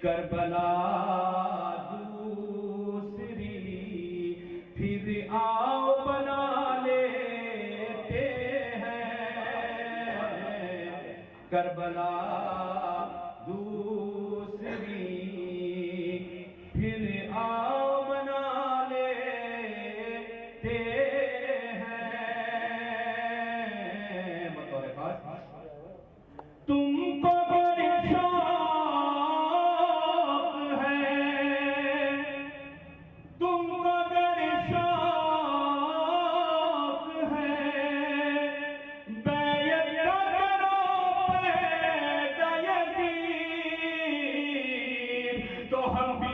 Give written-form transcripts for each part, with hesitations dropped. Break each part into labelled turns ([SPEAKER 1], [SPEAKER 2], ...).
[SPEAKER 1] کربلا دوسری پھر آؤ بنا لیتے ہیں، کربلا دوسری پھر آؤ بنا لیتے ہیں۔ بطور خاص تم کو بڑی شوق ہے، تم کو بڑی شوق ہے، بیعت کرو پید یزید، تو ہم بھی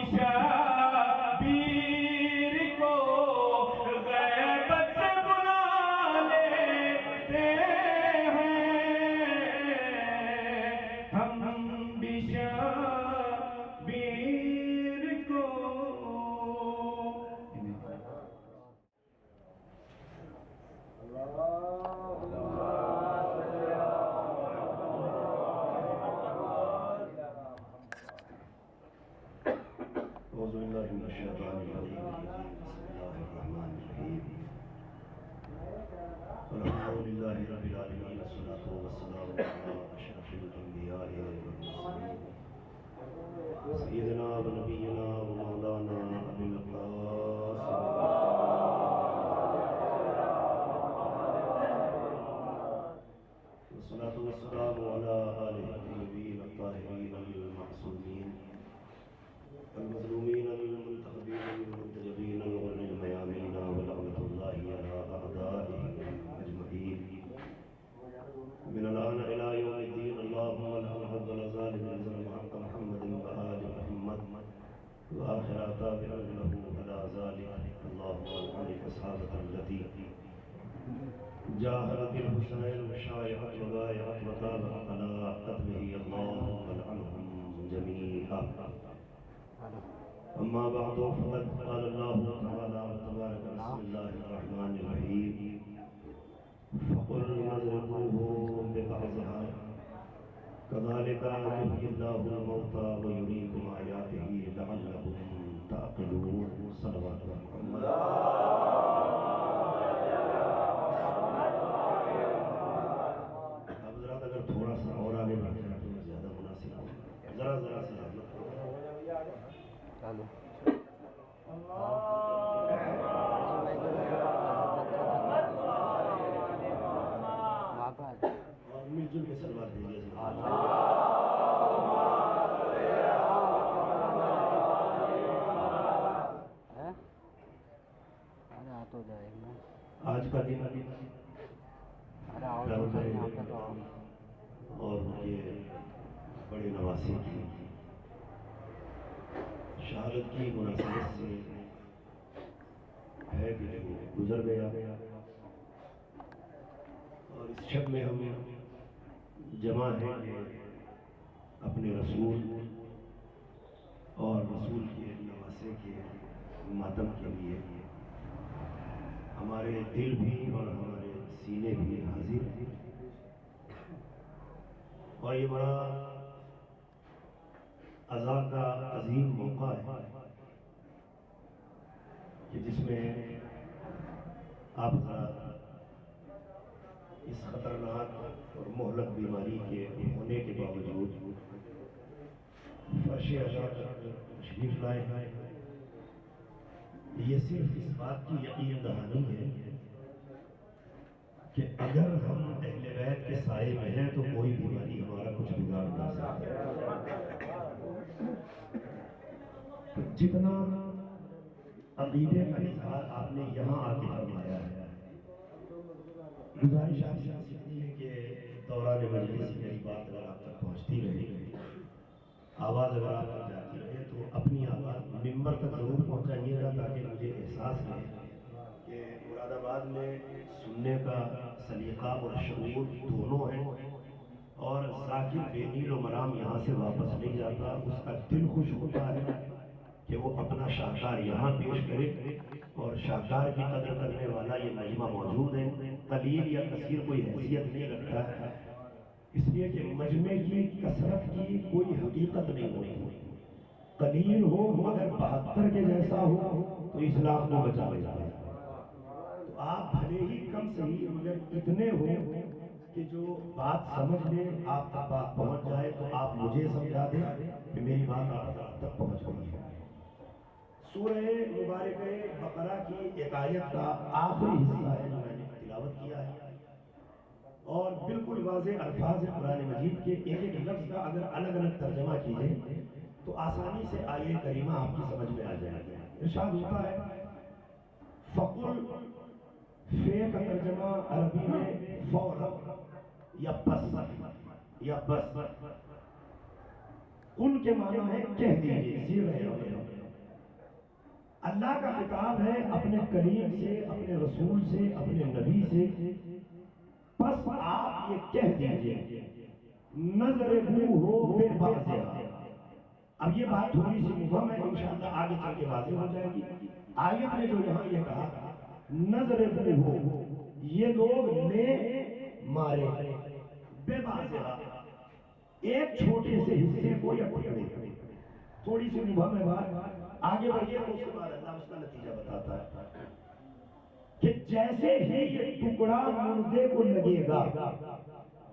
[SPEAKER 1] شبیر کو غیبت سے بلا لیتے ہیں، ہم بھی شبیر کو۔
[SPEAKER 2] اعوذ باللہ من الشیطان الرجیم، بسم اللہ الرحمن الرحیم، الحمد للہ رب العالمین، والصلاة والسلام علی اشرف الانبیاء والمرسلین، سیدنا و نبینا و مولانا ابی العباس والصلاة والسلام علی آلہ الطیبین الطاہرین المعصومین المظلومین المنتخبین المنتجبین الغر الميامین، ولعنۃ اللہ علی اعدائهم اجمعین من الآن إلى يوم الدين۔ اللهم الحق حق الظالم الظلم حق محمد وآل محمد وآخر تابع له على ذلك۔ اللهم الحق الصحابة التي جاهدت الحسين وشايعت وبايعت وتابعت على قتله، اللهم العنهم جميعا۔ أما بعد، فقد قال الله تعالى وتبارك بسم الله الرحمن الرحيم، فقل نضربوه ببعضها كذلك يحيي الله الموتى ويريكم آياته لعلكم تعقلون۔ صلوات محمد۔ اب ذرا اگر تھوڑا سا اور آگے بڑھ جائے تو زیادہ مناسب ہو، ذرا ذرا سے زیادہ مل جل کے سلوات دیجیے۔ آج کا دن اور یہ بڑے نواسی کی شہادت کی مناسبت سے ہے کہ جو گزر گیا، اور اس شب میں ہم جمع ہیں کہ اپنے رسول اور رسول کے نواسے کے ماتم کے لیے ہمارے دل بھی اور ہمارے سینے بھی حاضر ہیں، اور یہ بڑا عزا کا عظیم موقع ہے کہ جس میں آپ حضرات اس خطرناک اور مہلک بیماری کے ہونے کے باوجود فرش عزا تک تشریف لائے ہیں۔ یہ صرف اس بات کی یقین دہانی ہے کہ اگر ہم اہل بیت کے سائے میں ہیں تو کوئی بیماری ہمارا کچھ بگاڑ نہ سکتی۔ جتنا عقیدے کا اظہار آپ نے یہاں آ کے فرمایا ہے، گزارش آپ سے سکتی ہے کہ دوران مجلس میری بات اگر آپ تک پہنچتی رہے، آواز اگر آپ تک جاتی رہے، تو اپنی آواز ممبر تک ضرور پہنچائیے گا تاکہ مجھے احساس رہے کہ مراد آباد میں سننے کا سلیقہ اور شعور دونوں ہیں، اور ذاکر بے نیل و مرام یہاں سے واپس نہیں جاتا، اس کا دل خوش ہوتا ہے کہ وہ اپنا شاہکار یہاں پیش کرے، اور شاہکار کی قدر کرنے والا یہ مجمع موجود ہے، قلیل یا کثیر کوئی حیثیت نہیں رکھتا، اس لیے کہ مجمع کی کثرت کی کوئی حقیقت نہیں ہوتی، قلیل ہو مگر 72 کے جیسا ہو تو اسلام کو بچا لے جائے. تو آپ بھلے ہی کم صحیح مگر اتنے ہو کہ جو بات سمجھ لیں آپ تک بات پہنچ جائے تو آپ مجھے سمجھا دیں کہ میری بات آپ تک پہنچ گئی ہے. سورہ مبارکہ بقرہ کی ایک آیت کا آخری حصہ ہے جو میں نے تلاوت کیا ہے، اور بالکل واضح الفاظ ہے قرآن مجید کے. ایک ایک لفظ کا اگر الگ الگ ترجمہ کیجئے تو آسانی سے آیہ کریمہ آپ کی سمجھ میں آ جائے گا. ارشاد ہوتا ہے فقل، فے کا ترجمہ عربی میں فوراً یا بس یا بس. قل کے معنی ہے کہہ دیجئے، سیر ہے. اللہ کا خطاب ہے اپنے کلیم سے، اپنے رسول سے، اپنے نبی سے. بس آپ یہ کہہ دیجئے نظرہو ببعضہا. اب یہ بات تھوڑی سی مبہم ہے، انشاءاللہ آگے چل کے واضح ہو جائے گی. آیت میں جو یہاں یہ کہا نظرہو، یہ لوگ لے مارے ببعضہا، ایک چھوٹے سے حصے کو یا ٹکڑے. تھوڑی سی مبہم ہے بات، آگے بڑھیے تو اس کے بعد اللہ اس کا نتیجہ بتاتا ہے کہ جیسے ہی یہ ٹکڑا مردے کو لگے گا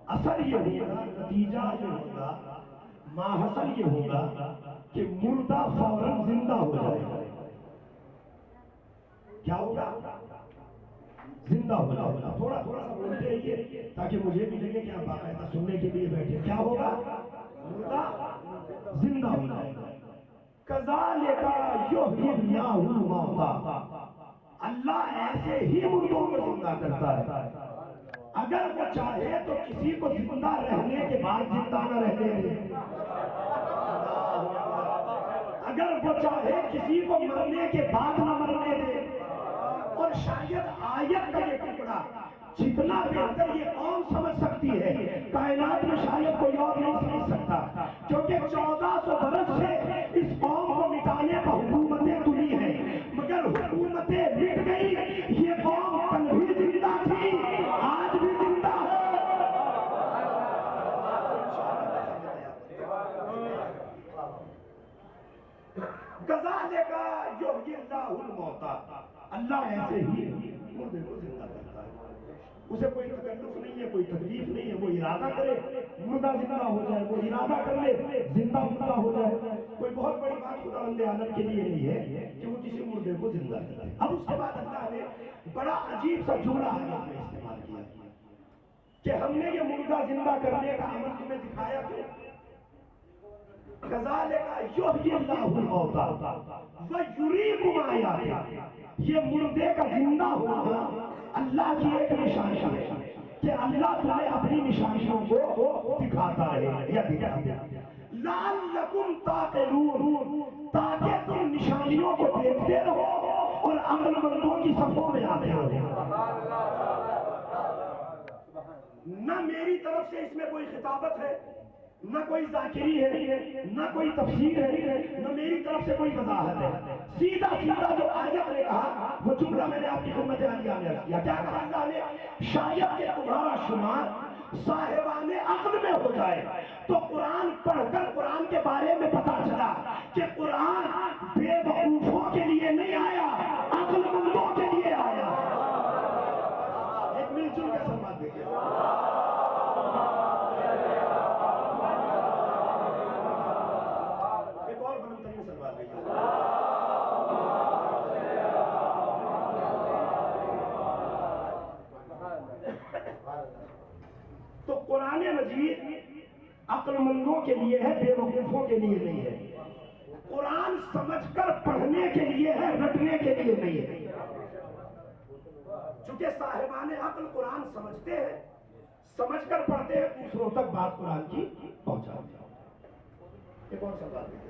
[SPEAKER 2] اثر یہ ہوگا، نتیجہ یہ ہوگا، ماحصل یہ ہوگا کہ مردہ فوراً زندہ ہو جائے گا. کیا ہوگا؟ زندہ ہو جائے گا. تھوڑا تھوڑا سا بولتے رہیے تاکہ مجھے بھی لگے کہ آپ باقاعدہ سننے کے لیے بیٹھے. کیا ہوگا؟ مردہ زندہ ہو جائے گا. کذالک یحیی اللہ الموتیٰ، اللہ ایسے ہی مردوں کو زندہ کرتا ہے. اگر وہ چاہے تو کسی کو زندہ رہنے کے بعد زندہ نہ رہنے دے. اگر وہ چاہے کسی کو مرنے کے بعد نہ مرنے دے. اور شاید آیت کا یہ ٹکڑا جتنا بہتر یہ قوم سمجھ سکتی ہے، کائنات میں شاید کوئی اور نہیں سمجھ سکتا، کیونکہ 1400 برس سے اس قوم کو مٹانے پر حکومتیں تلی ہیں، مگر حکومتیں مٹ گئی. یہ قوم کل بھی زندہ تھی، آج بھی زندہ ہے. کذالک یحیی اللہ الموتیٰ، اللہ ایسے ہی مردے کو زندہ کرتا ہے. اسے کوئی تکلف نہیں ہے، کوئی تکلیف نہیں ہے. وہ ارادہ کرے مردہ زندہ ہو جائے، وہ ارادہ کر لے زندہ مردہ ہو جائے. کوئی بہت بڑی بات خداوند عالم کے لیے نہیں ہے کہ وہ کسی مردے کو زندہ کرے. اب اس کے بعد اللہ نے بڑا عجیب سا جملہ استعمال کیا کہ ہم نے یہ مردہ زندہ کرنے کا عمل تمہیں دکھایا کیوں؟ کذالک یحیی اللہ الموتیٰ ویریکم آیاتہ، یہ مردے کا زندہ ہونا اللہ کی ایک نشانی ہے کہ اللہ تمہیں اپنی نشانیوں کو دکھاتا ہے یا دکھاتا ہے. لعلکم تعقلون، تاکہ تم نشانیوں کو دیکھتے رہو اور عقل مندوں کی صفوں میں آتے رہو. نہ میری طرف سے اس میں کوئی خطابت ہے، نہ کوئی ذاکری ہے، نہ کوئی تفسیر ہے، نہ میری طرف سے کوئی وضاحت ہے. سیدھا سیدھا جو آیت نے کہا وہ جملہ میں نے آپ کی خدمت عالیہ میں عرض کیا. کیا کہا اللہ نے؟ شاید کہ تمہارا شمار صاحبان عقل میں ہو جائے تو قرآن پڑھ کر قرآن کے بارے میں پتا چلا کہ قرآن بے وقوفوں کے لیے نہیں آیا، عقل مندوں کے لیے آیا. ایک مل جل کے سمجھ دیکھیے. تو قرآن مجید عقل مندوں کے لیے ہے، بے وقوفوں کے لیے نہیں ہے. قرآن سمجھ کر پڑھنے کے لیے ہے، رٹنے کے لیے نہیں ہے. چونکہ صاحبان عقل قرآن سمجھتے ہیں، سمجھ کر پڑھتے ہیں، دوسروں تک بات قرآن کی پہنچاتے ہیں. یہ کون سا بات ہے؟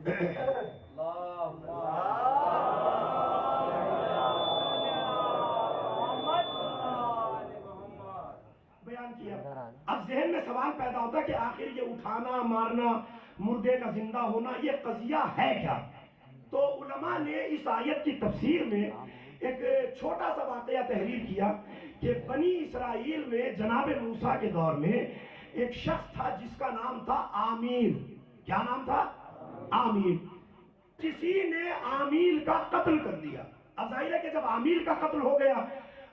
[SPEAKER 2] بیان کیا. اب ذہن میں سوال پیدا ہوتا ہے کہ آخر یہ اٹھانا مارنا مردے کا زندہ ہونا یہ قضیہ ہے کیا؟ تو علماء نے اس آیت کی تفسیر میں ایک چھوٹا سا واقعہ تحریر کیا کہ بنی اسرائیل میں جناب موسیٰ کے دور میں ایک شخص تھا جس کا نام تھا عامیر. کیا نام تھا؟ عامیر. کسی نے عامیر کا قتل کر دیا. اب ظاہر ہے کہ جب عامیر کا قتل ہو گیا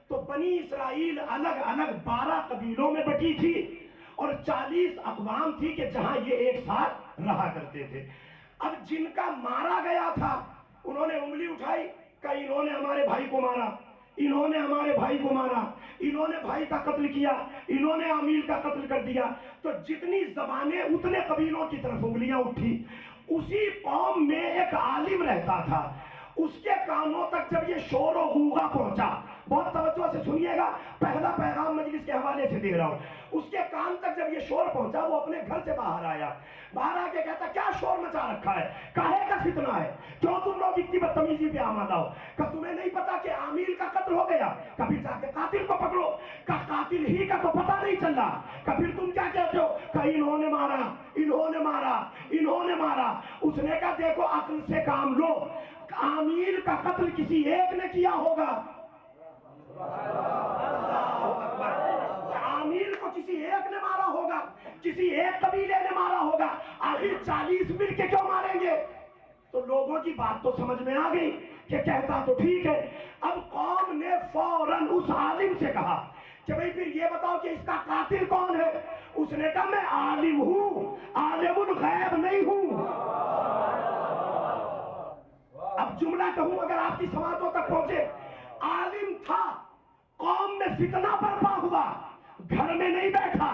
[SPEAKER 2] تو بنی اسرائیل الگ الگ 12 قبیلوں میں بٹی تھی اور 40 اقوام تھی کہ جہاں یہ ایک ساتھ رہا کرتے تھے. اب جن کا مارا گیا تھا انہوں نے انگلی اٹھائی کہ انہوں نے ہمارے بھائی کو مارا, انہوں نے ہمارے بھائی کو مارا, انہوں نے بھائی کا قتل کیا, انہوں نے عامیر کا قتل کر دیا. تو جتنی زبانیں اتنے قبیلوں کی طرف انگلیاں اٹھی. اسی قوم میں ایک عالم رہتا تھا, اس کے کانوں تک جب یہ شور و غوغا پہنچا, بہت توجہ سے سنیے گا, پہلا پیغام مجلس کے حوالے سے دے رہا ہوں, اس کے کان تک جب یہ شور پہنچا وہ اپنے گھر سے باہر آیا. باہر آ کے کہتا کیا شور مچا رکھا ہے, کاہے کا فتنہ ہے, کیوں تم لوگ اتنی بدتمیزی پہ آمادہ ہو, کہ تمہیں نہیں پتا کہ عامیر کا قتل ہو گیا, کبھی جا کے قاتل کو پکڑو, کہ قاتل ہی کا تو پتہ نہیں چل رہا, کہ پھر تم کیا کہتے ہو کہ انہوں نے مارا, انہوں نے مارا, انہوں نے مارا. اس نے کہا دیکھو عقل سے کام لو, عامیر کا قتل کسی ایک نے کیا ہوگا, عامیر کو کسی ایک نے مارا ہوگا, کسی ایک قبیلے نے مارا ہوگا, آخر 40 مل کے کیوں ماریں گے؟ تو لوگوں کی بات تو سمجھ میں آ گئی کہ کہتا تو ٹھیک ہے. اب قوم نے فوراً اس عالم سے کہا کہ بھئی پھر یہ بتاؤ کہ اس کا قاتل کون ہے. اس نے کہا میں عالم ہوں, عالم الغیب نہیں ہوں. اب جملہ کہوں اگر آپ کی سماعتوں تک پہنچے, عالم تھا, قوم میں فتنہ برپا ہوا, گھر میں نہیں بیٹھا,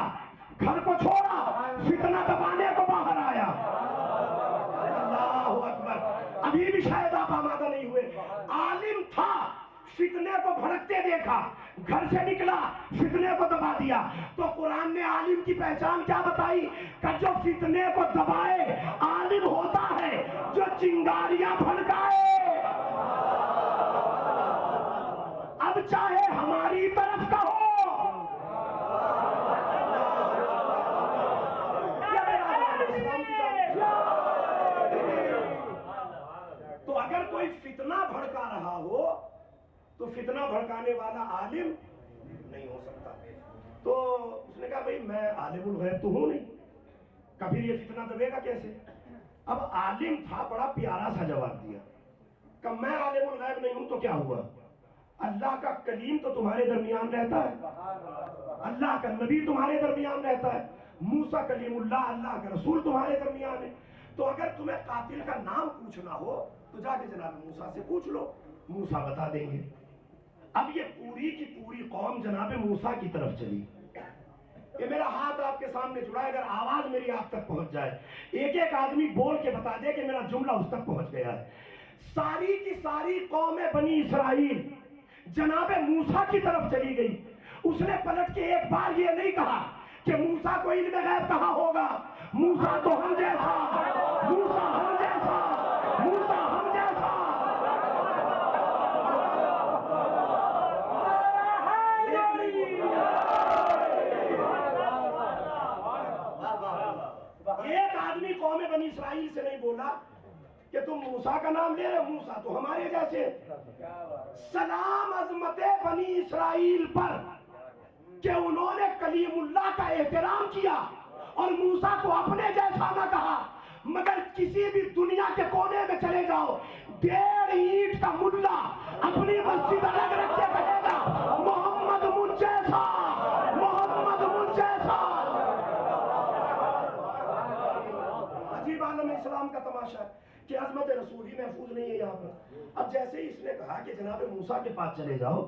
[SPEAKER 2] گھر کو چھوڑا, فتنہ دبانے کو باہر آیا. اللہ اکبر. ابھی بھی شاید آپ آمادہ نہیں ہوئے. عالم تھا, فتنے کو بھڑکتے دیکھا, گھر سے نکلا, فتنے کو دبا دیا. تو قرآن نے عالم کی پہچان کیا بتائی کہ جو فتنے کو دبائے عالم ہوتا ہے, جو چنگاریاں بھڑکائے. اب چاہے ہماری طرف کا ہو, تو اگر کوئی فتنہ بھڑکا رہا ہو تو فتنہ بھڑکانے والا عالم نہیں ہو سکتا. تو اس نے کہا بھئی میں عالم الغیب تو ہوں نہیں, کبھی یہ فتنہ دبے گا کیسے. اب عالم تھا, بڑا پیارا سا جواب دیا کہ میں عالم الغیب نہیں ہوں تو کیا ہوا, اللہ کا کلیم تو تمہارے درمیان رہتا ہے, اللہ کا نبی تمہارے درمیان رہتا ہے, موسیٰ کلیم اللہ, اللہ کا رسول تمہارے درمیان ہے. تو اگر تمہیں قاتل کا نام پوچھنا ہو تو جا کے جناب موسیٰ سے پوچھ لو, موسیٰ بتا دیں گے. اب یہ پوری کی پوری قوم جناب موسیٰ کی طرف چلی. یہ میرا ہاتھ آپ کے سامنے جڑا ہے, اگر آواز میری آپ تک پہنچ جائے, ایک ایک آدمی بول کے بتا دے کہ میرا جملہ اس تک پہنچ گیا ہے. ساری کی ساری قوم بنی اسرائیل جناب موسیٰ کی طرف چلی گئی. اس نے پلٹ کے ایک بار یہ نہیں کہا کہ موسیٰ کو علم غیب کہاں ہوگا, موسیٰ تو ہم جیسا, موسیٰ ہم جیسا, موسیٰ ہم جیسا. ایک آدمی قوم بنی اسرائیل سے نہیں بولا کہ تم موسیٰ کا نام لے رہے, موسیٰ تو ہمارے جیسے. سلام عظمت بنی اسرائیل پر کہ انہوں نے کلیم اللہ کا احترام کیا اور موسیٰ کو اپنے جیسا نہ کہا. مگر کسی بھی دنیا کے کونے میں چلے جاؤ, 1.5 اینٹ کا ملا اپنی مسجد الگ رکھ کے کہے گا محمد مجھ جیسا, محمد مجھ جیسا. عجیب عالم اسلام کا تماشا ہے کہ عظمت رسول ہی محفوظ نہیں ہے یہاں پر. اب جیسے ہی اس نے کہا کہ جناب موسیٰ کے پاس چلے جاؤ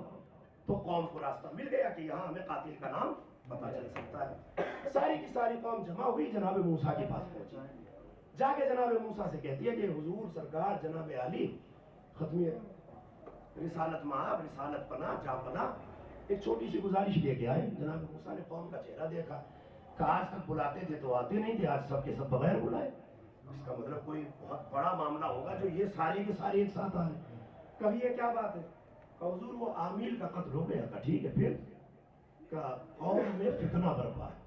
[SPEAKER 2] تو قوم کو راستہ مل گیا کہ یہاں ہمیں قاتل کا نام پتا چل سکتا ہے. ساری کی ساری قوم جمع ہوئی, جناب موسیٰ کے پاس پہنچی. جا کے جناب موسیٰ سے کہتی ہے کہ حضور سرکار جناب عالی ختمی رسالت مآب, رسالت پناہ, جا پناہ, ایک چھوٹی سی گزارش لے کے آئے. جناب موسیٰ نے قوم کا چہرہ دیکھا کہ آج تک بلاتے تھے تو آتے نہیں تھے, آج سب کے سب بغیر بلائے. اس کا مطلب کوئی بہت بڑا معاملہ ہوگا جو یہ سارے کے سارے ایک ساتھ آ رہے ہیں. کبھی یہ کیا بات ہے کہ حضور وہ عامل کا قتل ہو گیا تھا, ٹھیک ہے, پھر کہ قوم میں فتنہ برپا ہے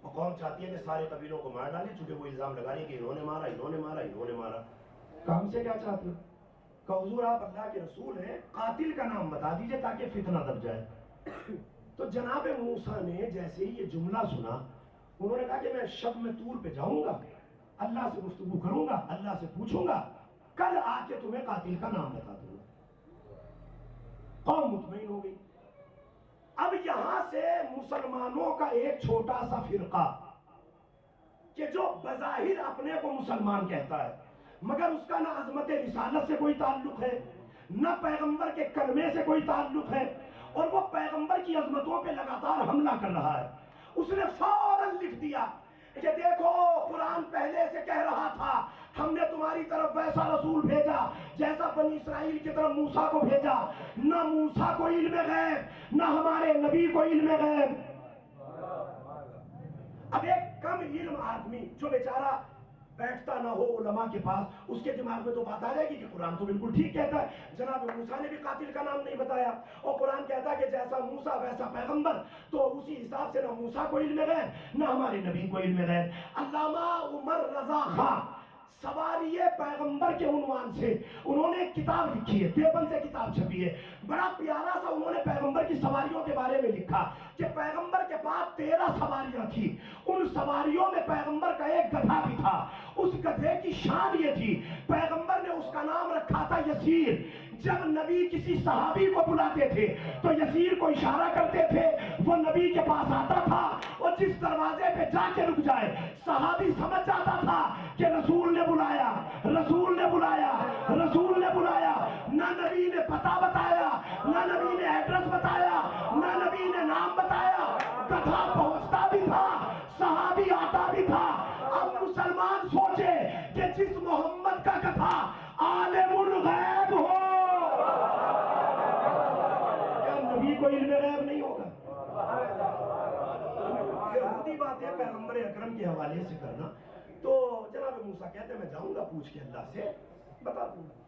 [SPEAKER 2] اور قوم چاہتی ہے کہ سارے قبیلوں کو مار ڈالے, چونکہ وہ الزام لگا رہی ہے کہ انہوں نے مارا, انہوں نے مارا, انہوں نے مارا. کہ ہم سے کیا چاہتے ہیں کہ حضور آپ اللہ کے رسول ہیں, قاتل کا نام بتا دیجئے تاکہ فتنہ دب جائے. تو جناب موسیٰ نے جیسے ہی یہ جملہ سنا, انہوں نے کہا کہ میں شب میں طور پہ جاؤں گا, اللہ سے گفتگو کروں گا, اللہ سے پوچھوں گا, کل آ کے تمہیں قاتل کا نام بتا دوں گا. قوم مطمئن ہو گئی. اب یہاں سے مسلمانوں کا ایک چھوٹا سا فرقہ کہ جو بظاہر اپنے کو مسلمان کہتا ہے مگر اس کا نہ عظمت رسالت سے کوئی تعلق ہے, نہ پیغمبر کے کلمے سے کوئی تعلق ہے, اور وہ پیغمبر کی عظمتوں پہ لگاتار حملہ کر رہا ہے. اس نے فوراً لکھ دیا کہ دیکھو قرآن پہلے سے کہہ رہا تھا ہم نے تمہاری طرف ویسا رسول بھیجا جیسا بنی اسرائیل کی طرف موسیٰ کو بھیجا. نہ موسیٰ کو علم غیب, نہ ہمارے نبی کو علم غیب. اب ایک کم علم آدمی جو بیچارہ بیٹھتا نہ ہو علماء کے پاس, اس کے دماغ میں تو بات آ جائے گی کہ قرآن تو بالکل ٹھیک کہتا ہے, جناب موسیٰ نے بھی قاتل کا نام نہیں بتایا, اور قرآن کہتا ہے کہ جیسا موسیٰ ویسا پیغمبر, تو اسی حساب سے نہ موسیٰ کو علم غیب نہ ہمارے نبی کو علم غیب. علامہ عمر رضا خان سواری پیغمبر کے عنوان سے انہوں نے ایک کتاب لکھی ہے, دیوبند سے کتاب چھپی ہے, بڑا پیارا سا انہوں نے پیغمبر کی سواریوں کے بارے میں لکھا کہ پیغمبر کے پاس 13 سواریاں تھی, ان سواریوں میں پیغمبر کا ایک گدھا بھی تھا. اس گدھے کی شان یہ تھی پیغمبر نے اس کا نام رکھا تھا یسیر. جب نبی کسی صحابی کو بلاتے تھے تو یسیر کو اشارہ کرتے تھے, وہ نبی کے پاس آتا تھا اور جس دروازے پہ جا کے رک جائے صحابی سمجھ جاتا تھا کہ رسول نے بلایا, رسول نے بلایا, رسول نے بلایا. نہ نبی نے پتہ بتایا, نہ نبی نے ایڈریس بتایا, نہ نبی نے نام بتایا, گدھا پہنچتا بھی تھا, صحابی آتا بھی تھا. اب مسلمان سوچے کہ جس محمد کا گدھا عالم الغیب ہو, کیا نبی کو علم غیب نہیں ہوگا؟ یہ خودی بات ہے پیغمبر اکرم کے حوالے سے کرنا. تو جناب موسیٰ کہتے ہیں میں جاؤں گا, پوچھ کے اللہ سے بتا دوں گا.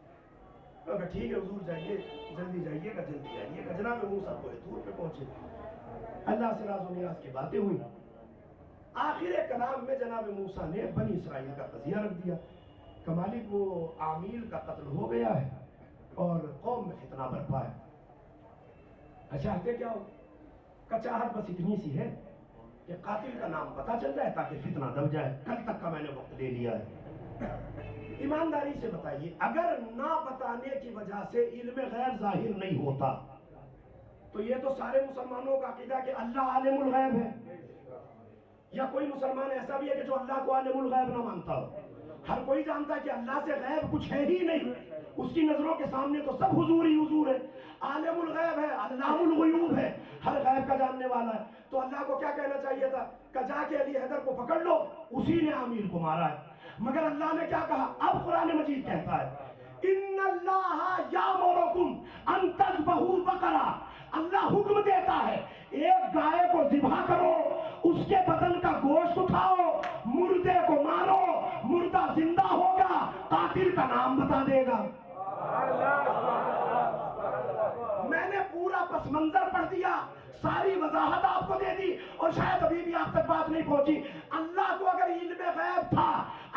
[SPEAKER 2] ٹھیک ہے حضور جائیے, جلدی جائیے گا, جلدی آئیے گا. جناب موسیٰ کوہ طور پہ پہنچے, اللہ سے راز و نیاز کی باتیں ہوئی. آخر کلام میں جناب موسیٰ نے بنی اسرائیل کا قضیہ رکھ دیا کہ مالک وہ عامل کا قتل ہو گیا ہے اور قوم میں فتنہ برپا ہے. چاہتے کیا ہو؟ چاہت بس اتنی سی ہے کہ قاتل کا نام پتہ چل جائے تاکہ فتنہ دب جائے. کل تک کا میں نے وقت لے لیا ہے. ایمانداری سے بتائیے, اگر نہ بتانے کی وجہ سے علم غیب ظاہر نہیں ہوتا تو یہ تو سارے مسلمانوں کا عقیدہ کہ اللہ عالم الغیب ہے. یا کوئی مسلمان ایسا بھی ہے کہ جو اللہ کو عالم الغیب نہ مانتا ہو؟ ہر کوئی جانتا ہے کہ اللہ سے غیب کچھ ہے ہی نہیں, اس کی نظروں کے سامنے تو سب حضور ہی حضور ہے. عالم الغیب ہے, علام الغیوب ہے, ہر غیب کا جاننے والا ہے. تو اللہ کو کیا کہنا چاہیے تھا کہ جا کے علی حیدر کو پکڑ لو, اسی نے عامل کو مارا ہے. مگر اللہ نے کیا کہا؟ اب قرآن مجید کہتا ہے ان اللہ یامرکم ان تذبحوا بقرہ, اللہ حکم دیتا ہے ایک گائے کو ذبح کرو, اس کے بدن کا گوشت اٹھاؤ, مردے کو مارو, مردہ زندہ ہوگا, قاتل کا نام بتا دے گا. میں نے پورا پس منظر پڑھ دیا, ساری وضاحت آپ کو دے دی, اور شاید ابھی بھی آپ تک بات نہیں پہنچی. اللہ کو اگر علم غیب تھا,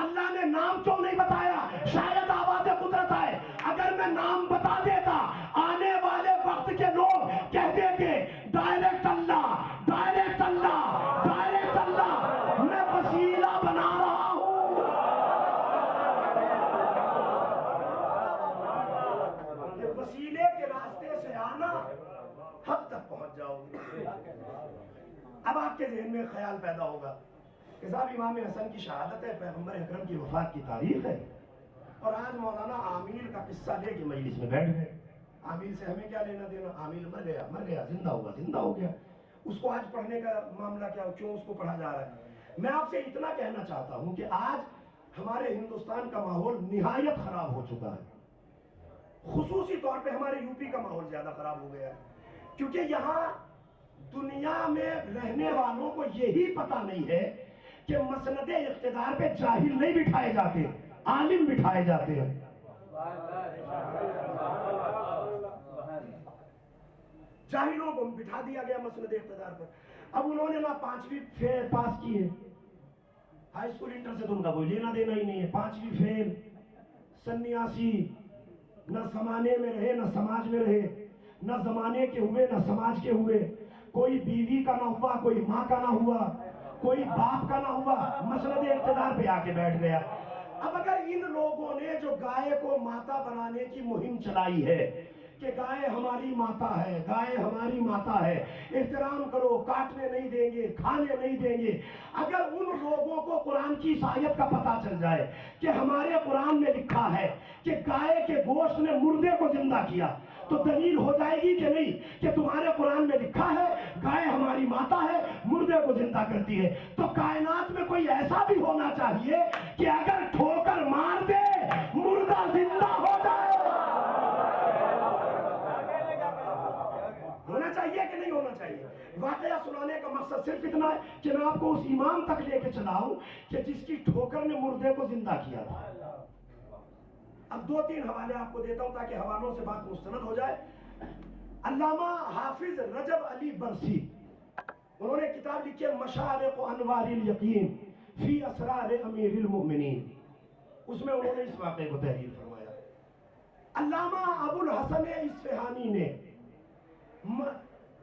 [SPEAKER 2] اللہ نے نام کیوں نہیں بتایا؟ شاید آواز قدرت آئے. اگر میں نام بتا دیتا آنے والے وقت کے لوگ کہتے تھے ڈائریکٹ اللہ, ڈائریکٹ اللہ, ڈائریکٹ اللہ, میں وسیلہ بنا رہا ہوں. وسیلے کے راستے سے آنا حد تک پہنچ جاؤ گے. اب آپ کے ذہن میں خیال پیدا ہوگا کہ صاحب امام حسن کی شہادت ہے, پیغمبر اکرم کی وفات کی تاریخ ہے, اور آج مولانا عامل کا قصہ لے کے مجلس میں بیٹھ گئے. عامل سے ہمیں کیا لینا دینا؟ عامل مر گیا, مر گیا, زندہ ہوا, زندہ ہو گیا. اس کو آج پڑھنے کا معاملہ کیا ہو, کیوں اس کو پڑھا جا رہا ہے؟ میں آپ سے اتنا کہنا چاہتا ہوں کہ آج ہمارے ہندوستان کا ماحول نہایت خراب ہو چکا ہے. خصوصی طور پہ ہمارے یو پی کا ماحول زیادہ خراب ہو گیا ہے, کیونکہ یہاں دنیا میں رہنے والوں کو یہی پتہ نہیں ہے کہ مسند اقتدار پہ جاہل نہیں بٹھائے جاتے، عالم بٹھائے جاتے ہیں۔ جاہلوں کو بٹھا دیا گیا مسند اقتدار پر۔ اب انہوں نے نہ 5ویں فیل پاس کی ہے، ہائی اسکول انٹر سے تو ان کا کوئی لینا دینا ہی نہیں ہے، 5ویں فیل، سنیاسی، نہ زمانے میں رہے نہ سماج میں رہے، نہ زمانے کے ہوئے نہ سماج کے ہوئے، کوئی بیوی کا نہ ہوا، کوئی ماں کا نہ ہوا، کوئی باپ کا نہ ہوا، مسند اقتدار پہ آ کے بیٹھ گیا۔ اب اگر ان لوگوں نے جو گائے کو ماتا بنانے کی مہم چلائی ہے کہ گائے ہماری ماتا ہے، گائے ہماری ماتا ہے، احترام کرو، کاٹنے نہیں دیں گے، کھانے نہیں دیں گے، اگر ان لوگوں کو قرآن کی اس آیت کا پتہ چل جائے کہ ہمارے قرآن میں لکھا ہے کہ گائے کے گوشت نے مردے کو زندہ کیا، تو دلیل ہو جائے گی کہ نہیں کہ تمہارے قرآن میں لکھا ہے گائے ہماری ماتا ہے، مردے کو زندہ کرتی ہے؟ تو کائنات میں کوئی ایسا بھی ہونا چاہیے کہ اگر ٹھوکر مار دے مردہ زندہ ہو جائے۔ ہونا چاہیے کہ نہیں ہونا چاہیے؟ واقعہ سنانے کا مقصد صرف اتنا ہے کہ میں آپ کو اس امام تک لے کے چلا ہوں کہ جس کی ٹھوکر نے مردے کو زندہ کیا تھا۔ اب 2-3 حوالے آپ کو دیتا ہوں تاکہ حوالوں سے بات مستند ہو جائے۔ علامہ حافظ رجب علی برسی، انہوں نے کتاب لکھی ہے مشارق و انوار الیقین فی اسرار امیر المؤمنین، اس میں انہوں نے اس واقعے کو تحریر فرمایا۔ علامہ ابو الحسن اصفہانی نے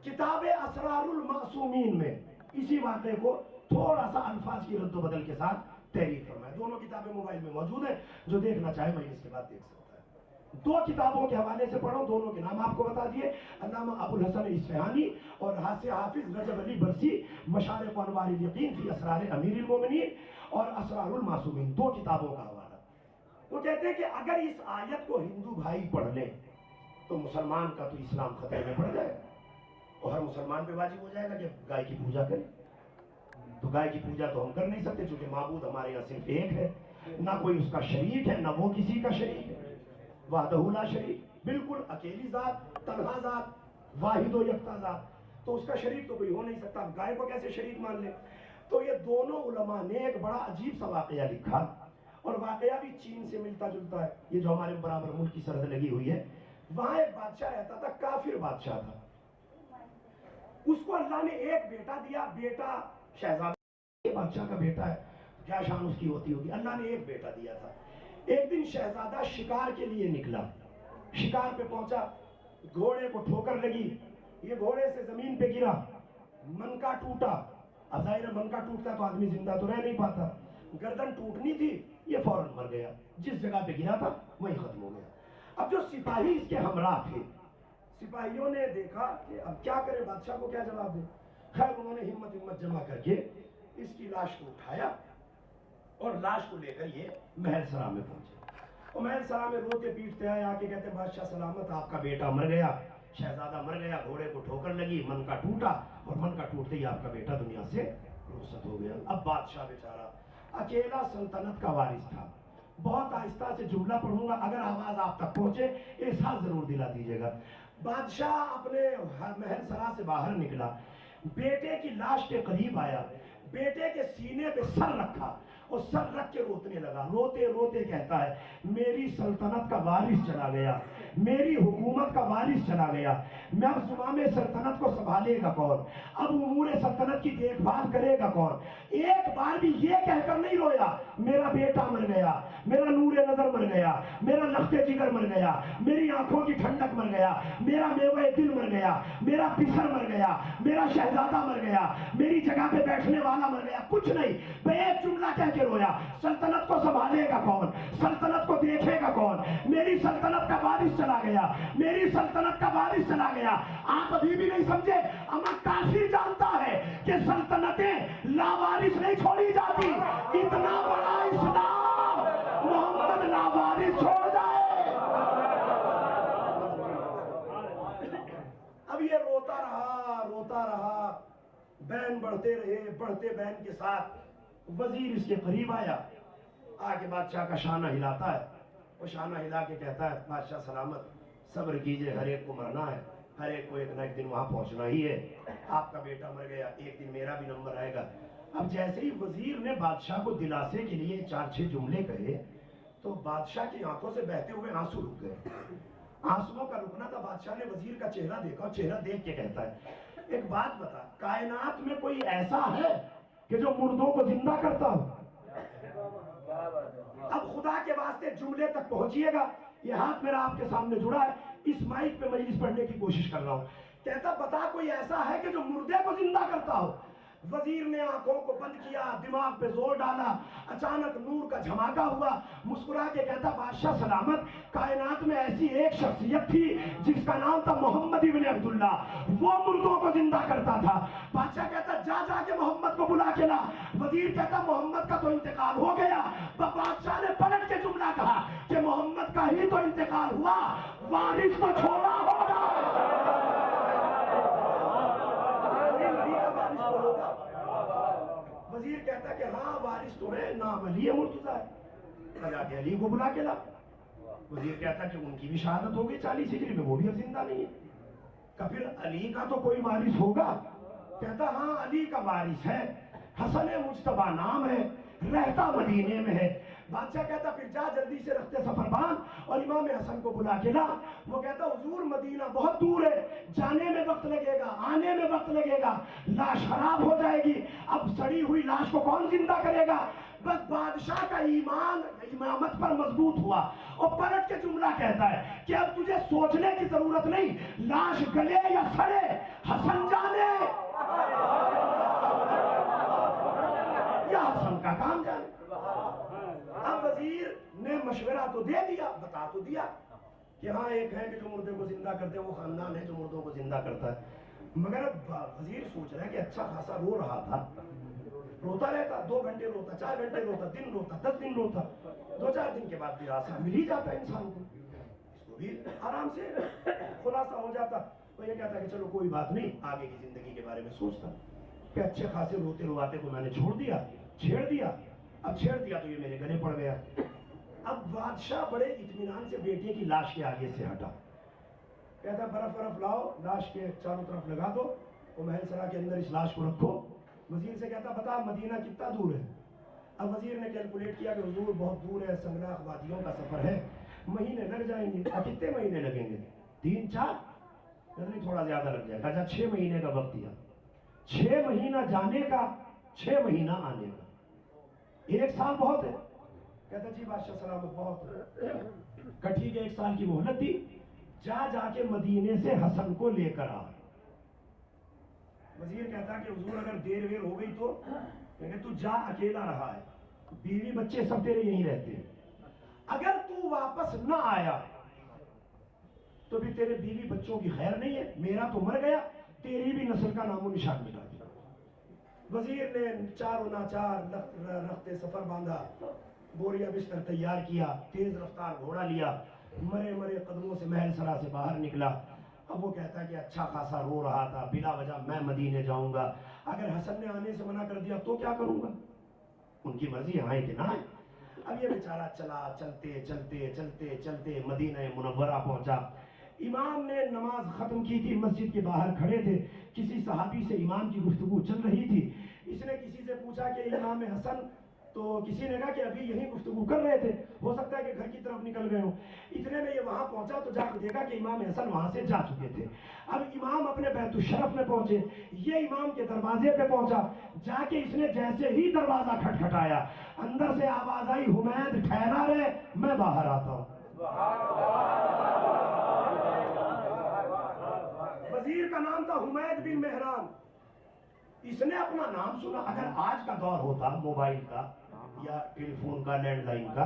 [SPEAKER 2] کتاب اسرار المعصومین میں اسی واقعے کو تھوڑا سا الفاظ کی رد و بدل کے ساتھ تحریر فرمایا۔ دونوں کتابیں موبائل میں موجود ہیں، جو دیکھنا چاہے میں اس کے بعد دیکھ سکتا ہے۔ 2 کتابوں کے حوالے سے پڑھو، دونوں کے نام آپ کو بتا دیے، علامہ ابو الحسن اصفہانی اور حافظ رجب علی برسی، مشارق و انوار الیقین فی اسرار امیر المومنین اور اسرار المعصومین، 2 کتابوں کا حوالہ۔ وہ کہتے ہیں کہ اگر اس آیت کو ہندو بھائی پڑھ لیں تو مسلمان کا تو اسلام خطرے میں پڑ جائے گا، اور ہر مسلمان پہ واجب ہو جائے گا کہ گائے کی پوجا کرے۔ تو گائے کی پوجا تو ہم کر نہیں سکتے چونکہ معبود ہمارے یہاں صرف ایک ہے، نہ کوئی اس کا شریک ہے، نہ وہ کسی کا شریک ہے، وحدہ لا شریک، بالکل اکیلی ذات، تنہا ذات، واحد و یکتا ذات، تو اس کا شریک تو کوئی ہو نہیں سکتا، گائے کو کیسے شریک مان لے؟ تو یہ دونوں علماء نے ایک بڑا عجیب سا واقعہ لکھا، اور واقعہ بھی چین سے ملتا جلتا ہے، یہ جو ہمارے برابر ملک کی سرحد لگی ہوئی ہے، وہاں ایک بادشاہ رہتا تھا، کافر بادشاہ تھا، اس کو اللہ نے ایک بیٹا دیا، بیٹا شہزادہ، بادشاہ کا بیٹا ہے، کیا شان اس کی ہوتی ہوگی، اللہ نے ایک بیٹا دیا تھا۔ ایک دن شہزادہ شکار کے لیے نکلا، شکار پہ پہنچا، گھوڑے کو ٹھوکر لگی، یہ گھوڑے سے زمین پہ گرا، منکا ٹوٹا، اب ظاہر ہے منکا ٹوٹتا تو آدمی زندہ تو رہ نہیں پاتا، گردن ٹوٹنی تھی، یہ فوراً مر گیا، جس جگہ پہ گرا تھا وہیں ختم ہو گیا۔ اب جو سپاہی اس کے ہمراہ تھے، سپاہیوں نے دیکھا کہ اب کیا کرے، بادشاہ کو کیا جواب دے، خیر انہوں نے ہمت جمع کر کے اس کی لاش کو اٹھایا اور لاش کو لے کر یہ محل سرا میں پہنچے، اور محل سرا میں روتے پیٹتے آئے، آ کے کہتے بادشاہ سلامت، آپ کا بیٹا مر گیا، شہزادہ مر گیا، گھوڑے کو ٹھوکر لگی، من کا ٹوٹا، اور من کا ٹوٹتے ہی آپ کا بیٹا دنیا سے رخصت ہو گیا۔ اب بادشاہ بیچارہ اکیلا سلطنت کا وارث تھا، بہت آہستہ سے جملہ پڑھوں گا، اگر آواز آپ تک پہنچے احساس ضرور دلا دیجیے گا۔ بادشاہ اپنے محل سرا سے باہر نکلا، بیٹے کی لاش کے قریب آیا، بیٹے کے سینے پہ سر رکھا اور سر رکھ کے روتنے لگا، روتے روتے کہتا ہے میری سلطنت کا وارث چلا گیا، میری حکومت کا وارث چلا گیا، میں اب زمام سلطنت کو سنبھالے گا کون، اب امور سلطنت کی دیکھ بھال کرے گا کون؟ ایک بار بھی یہ کہہ کر نہیں رویا میرا بیٹا مر گیا، میرا نور نظر مر گیا، میرا لخت جگر مر گیا، میری آنکھوں کی ٹھنڈک مر گیا، میرا میوہ دل مر گیا، میرا پسر مر گیا، میرا شہزادہ مر گیا، میری جگہ پہ بیٹھنے والا مر گیا، کچھ نہیں، میں ایک جملہ کہہ کے رویا، سلطنت کو سنبھالے گا کون، سلطنت کو دیکھے گا کون، میری سلطنت کا وارث چلا گیا، میری سلطنت کا وارث چلا گیا۔ آپ ابھی بھی نہیں سمجھے، اما کافر جانتا ہے کہ سلطنتیں لاوارث نہیں چھوڑی جاتی، اتنا بڑا اسلام محمد لاوارث چھوڑ جائے۔ اب یہ روتا رہا، بین بڑھتے رہے، بڑھتے بین کے ساتھ وزیر اس کے قریب آیا، آ کے بادشاہ کا شانہ ہلاتا ہے، وہ شانہ ہلا کے کہتا ہے بادشاہ سلامت، صبر کیجئے، ہر ایک کو مرنا ہے، ہر ایک کو ایک نہ ایک دن وہاں پہنچنا ہی ہے، آپ کا بیٹا مر گیا، ایک دن میرا بھی نمبر آئے گا،
[SPEAKER 3] اب جیسے ہی وزیر نے بادشاہ کو دلاسے کے لیے 4-6 جملے کہے تو بادشاہ کی آنکھوں سے بہتے ہوئے آنسو رک گئے. آنسوؤں کا رکنا تھا. بادشاہ نے وزیر کا چہرہ دیکھا اور چہرہ دیکھ کے کہتا ہے ایک بات بتا, کائنات میں کوئی ایسا ہے کہ جو مردوں کو زندہ کرتا ہو؟ اب خدا کے واسطے جملے تک پہنچیے گا. یہ ہاتھ میرا آپ کے سامنے جڑا ہے, اس مائک پہ مجلس پڑھنے کی کوشش کر رہا ہوں. کہتا بتا کوئی ایسا ہے کہ جو مردے کو زندہ کرتا ہو؟ وزیر نے آنکھوں کو بند کیا, دماغ پہ زور ڈالا, اچانک نور کا جھماکا ہوا, مسکرا کے کہتا بادشاہ سلامت, کائنات میں ایسی ایک شخصیت تھی جس کا نام تھا محمد ابن عبداللہ, وہ مردوں کو زندہ کرتا تھا. بادشاہ کہتا جا کے محمد کو بلا کے لا. وزیر کہتا محمد کا تو انتقال ہو گیا. بادشاہ نے پلٹ کے جملہ کہا کہ محمد کا ہی تو انتقال ہوا, وارث تو چھوڑا ہوگا. وزیر کہتا کہ ہاں وارث تو ہے, نام علی مرتضیٰ ہے. جا کے علی کو بلا کے لا. وزیر کہتا کہ ان کی بھی شہادت ہو گئی 40 ہجری میں, وہ بھی اب زندہ نہیں ہے. کہ پھر علی کا تو کوئی وارث ہوگا؟ کہتا ہاں علی کا وارث ہے, حسن مجتبیٰ نام ہے, رہتا مدینے میں ہے. بادشاہ کہتا پھر جا جلدی سے رخت سفر باندھ اور امام حسن کو بلا کے لا. وہ کہتا حضور مدینہ بہت دور ہے, جانے میں وقت لگے گا, آنے میں وقت لگے گا, لاش خراب ہو جائے گی, اب سڑی ہوئی لاش کو کون زندہ کرے گا؟ بس بادشاہ کا ایمان امامت پر مضبوط ہوا اور پلٹ کے جملہ کہتا ہے کہ اب تجھے سوچنے کی ضرورت نہیں, لاش گلے یا سڑے حسن جانے, یا حسن کا کام جانے. اب وزیر نے مشورہ تو دے دیا, بتا تو دیا کہ ہاں ایک ہے کہ جو مردے کو زندہ کرتے ہیں, وہ خاندان ہے جو مردوں کو زندہ کرتا ہے. مگر اب وزیر سوچ رہا ہے کہ اچھا خاصا رو رہا تھا, روتا رہتا, 2 گھنٹے روتا, 4 گھنٹے روتا, دن روتا, 10 دن روتا, 2-4 دن کے بعد دلاسا مل ہی جاتا ہے انسان کو, اس کو بھی آرام سے خلاصہ ہو جاتا. وہ یہ کہتا کہ چلو کوئی بات نہیں, آگے کی زندگی کے بارے میں سوچتا کہ اچھے خاصے روتے رواتے کو میں نے چھوڑ دیا, چھیڑ دیا, اب چھیڑ دیا تو یہ میرے گلے پڑ گیا. اب بادشاہ بڑے اطمینان سے بیٹے کی لاش کے آگے سے ہٹا. کہتا برف لاؤ, لاش کے چاروں طرف لگا دو, وہ محل سرا کے اندر اس لاش کو رکھو. وزیر سے کہتا بتا مدینہ کتنا دور ہے؟ اب وزیر نے کیلکولیٹ کیا کہ حضور بہت دور ہے, سنگلاخ وادیوں کا سفر ہے, مہینے لگ جائیں گے. کتنے مہینے لگیں گے؟ 3-4, نہیں تھوڑا زیادہ لگ جائے گا. اچھا 6 مہینے کا وقت دیا, 6 مہینہ جانے کا, 6 مہینہ آنے کا, 1 سال بہت ہے. کہتا جی بادشاہ سلامت بہت ہے. ٹھیک ہے 1 سال کی مہلت دی, جا کے مدینے سے حسن کو لے کر آ. وزیر کہتا کہ حضور اگر دیر ویر ہو گئی تو کہ تو جا, اکیلا رہا ہے, بیوی بچے سب تیرے یہیں رہتے ہیں, اگر تو واپس نہ آیا تو بھی تیرے بیوی بچوں کی خیر نہیں ہے, میرا تو مر گیا, تیری بھی نسل کا نام و نشان مٹا دیا. وزیر نے چاروں ناچار رخت سفر باندھا, بوریا بستر تیار کیا, تیز رفتار گھوڑا لیا, مرے قدموں سے محل سرا سے باہر نکلا. اب وہ کہتا ہے کہ اچھا خاصا رو رہا تھا, بلا وجہ میں مدینے جاؤں گا, اگر حسن نے آنے سے منع کر دیا تو کیا کروں گا؟ ان کی مرضی آئے کہ نہ آئے. اب یہ بیچارہ چلا, چلتے مدینہ منورہ پہنچا. امام نے نماز ختم کی تھی, مسجد کے باہر کھڑے تھے, کسی صحابی سے امام کی گفتگو چل رہی تھی. اس نے کسی سے پوچھا کہ امام حسن, تو کسی نے کہا کہ ابھی یہیں گفتگو کر رہے تھے, ہو سکتا ہے کہ گھر کی طرف نکل گئے ہوں. اتنے میں یہ وہاں پہنچا تو جا کے دیکھا کہ امام حسن وہاں سے جا چکے تھے. اب امام اپنے بیت الشرف میں پہنچے, یہ امام کے دروازے پہ پہنچا. جا کے اس نے جیسے ہی دروازہ کھٹکھٹایا, اندر سے آواز آئی حمید ٹھہرا رہے, میں باہر آتا ہوں. وزیر کا نام تھا حمید بن مہران. اس نے اپنا نام سنا. اگر آج کا دور ہوتا موبائل کا یا ٹیلی فون کا, لینڈ لائن کا,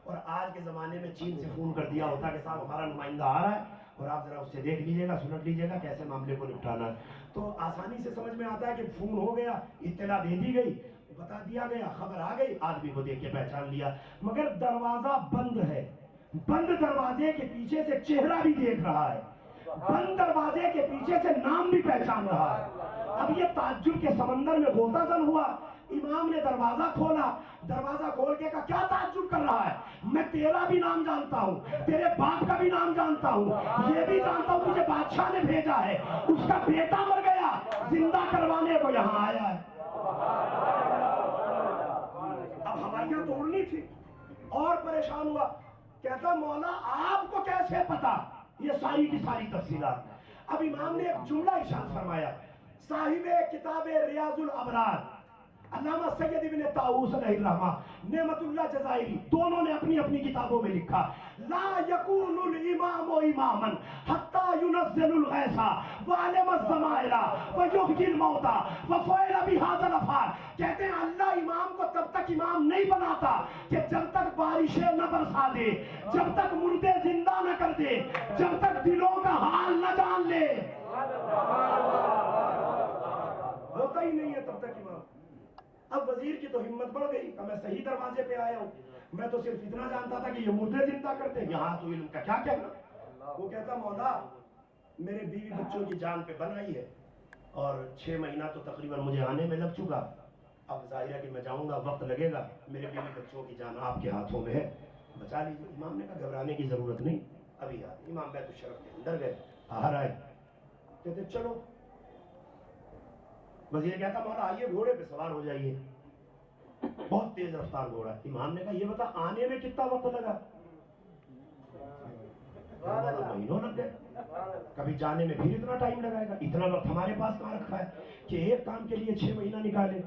[SPEAKER 3] اور آج کے زمانے میں چین سے فون کر دیا ہوتا کہ صاحب ہمارا نمائندہ آ رہا ہے اور آپ ذرا اس سے دیکھ لیجیے گا, سنٹ لیجیے گا کیسے معاملے کو نپٹانا ہے, تو آسانی سے سمجھ میں آتا ہے کہ فون ہو گیا, اطلاع دے دی گئی, بتا دیا گیا, خبر آ گئی, آدمی کو دیکھ کے پہچان لیا. مگر دروازہ بند ہے, بند دروازے کے پیچھے سے چہرہ بھی دیکھ رہا ہے, بند دروازے کے پیچھے سے نام بھی پہچان رہا ہے. اب یہ تعجب کے سمندر میں غوطہ زن ہوا. امام نے دروازہ کھولا, دروازہ کھول کے کہا کیا تعجب کر رہا ہے, میں تیرا بھی نام جانتا ہوں, تیرے باپ کا بھی نام جانتا ہوں, یہ بھی جانتا ہوں تجھے بادشاہ نے بھیجا ہے, اس کا بیٹا مر گیا, زندہ کروانے کو یہاں آیا ہے. اب ہوائیاں تو اڑنی تھی، اور پریشان ہوا، کہتا مولا آپ کو کیسے پتا یہ ساری کی ساری تفصیلات؟ اب امام نے ایک جملہ ارشاد فرمایا، صاحب کتاب ریاض الابرار علامہ سید ابن طاؤوس علیہ الرحمہ، نعمت اللہ جزائری، دونوں نے اپنی اپنی کتابوں میں لکھا، لا یکون الامام اماما حتی ینزل الغیث وعلم الضمائر ویحیی الموتى وفعل بهذا الافعال. کہتے ہیں اللہ امام کو تب تک امام نہیں بناتا کہ جب تک بارشیں نہ برسا دے، جب تک مردے زندہ نہ کر دے، جب تک دلوں کا حال نہ جان لے. ہوتا ہی نہیں ہے تب تک امام. اب وزیر کی تو ہمت بڑھ گئی کہ میں صحیح دروازے پہ آیا ہوں، میں تو صرف اتنا جانتا تھا کہ یہ مردے زندہ کرتے ہیں، یہاں تو علم کا کیا کہنا. وہ کہتا مولا میرے بیوی بچوں کی جان پہ بنائی ہے اور 6 مہینہ تو تقریباً مجھے آنے میں لگ چکا، اب ظاہر ہے کہ میں جاؤں گا، وقت لگے گا، میرے بیوی بچوں کی جان آپ کے ہاتھوں میں ہے، بچا لیجیے. امام نے کہا گھبرانے کی ضرورت نہیں، ابھی آ. امام بیت الشرف کے اندر گئے، باہر آئے، کہتے چلو. وزیر کہتا مولا آئیے گھوڑے پہ سوار ہو جائیے. بہت تیز رفتار گھوڑا. امام نے کہا یہ بتا آنے میں کتنا وقت لگا؟ مہینوں لگ گئے. کبھی جانے میں پھر اتنا ٹائم لگائے گا؟ اتنا وقت ہمارے پاس کہاں رکھا ہے کہ ایک کام کے لیے 6 مہینہ نکالے.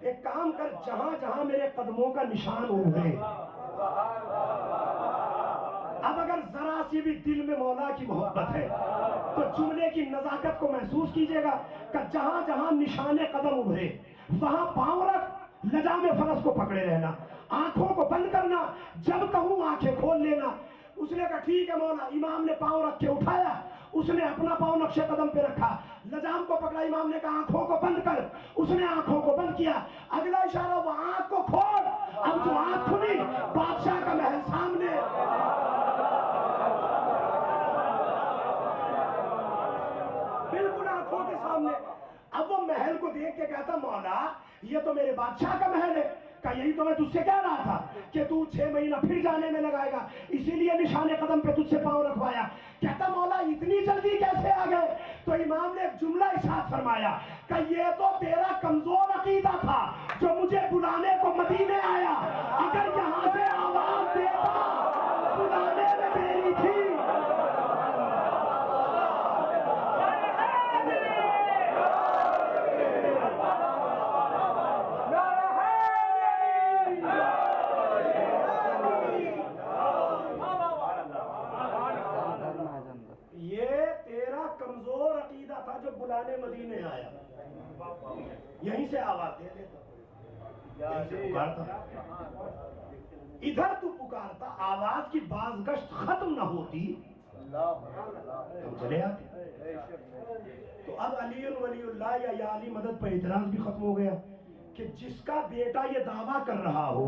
[SPEAKER 3] ایک کام کر، جہاں جہاں میرے قدموں کا نشان ابھرے، اب اگر ذرا سی بھی دل میں مولا کی محبت ہے تو جملے کی نزاکت کو محسوس کیجئے گا کہ جہاں جہاں نشان قدم ابھرے وہاں پاؤں رکھ، لجام فرس کو پکڑے رہنا، آنکھوں کو بند کرنا، جب کہوں آنکھیں کھول لینا. اس نے کہا ٹھیک ہے مولا. امام نے پاؤں رکھ کے اٹھایا، اس نے اپنا پاؤں نقش قدم پہ رکھا، لجام کو پکڑا. امام نے کہا آنکھوں کو بند کر، اس نے آنکھوں کو بند کیا. اگلا اشارہ وہ آنکھ کو کھول. اب جو آنکھ کھلی بادشاہ کا محل سامنے. بالکل آنکھوں کے سامنے. اب وہ محل کو دیکھ کے کہتا مولا یہ تو میرے بادشاہ کا محل ہے. کہ یہی تو میں تجھ سے کہہ رہا تھا کہ تو 6 مہینہ پھر جانے میں لگائے گا، اسی لیے نشان قدم پہ تجھ سے پاؤں رکھوایا. کہتا مولا اتنی جلدی کیسے آ گئے؟ تو امام نے ایک جملہ ارشاد فرمایا کہ یہ تو تیرا کمزور عقیدہ تھا جو مجھے بلانے کو مدینے آیا. اگر یہاں سے آواز دیتا بلانے میں دیری تھی. کمزور عقیدہ تھا جو بلانے مدینے آیا. یہیں سے آواز دے دیتا، یہیں سے پکارتا. ادھر تو پکارتا، آواز کی بازگشت ختم نہ ہوتی، ہم چلے آتے. تو اب علی ولی اللہ یا علی مدد پہ اعتراض بھی ختم ہو گیا کہ جس کا بیٹا یہ دعویٰ کر رہا ہو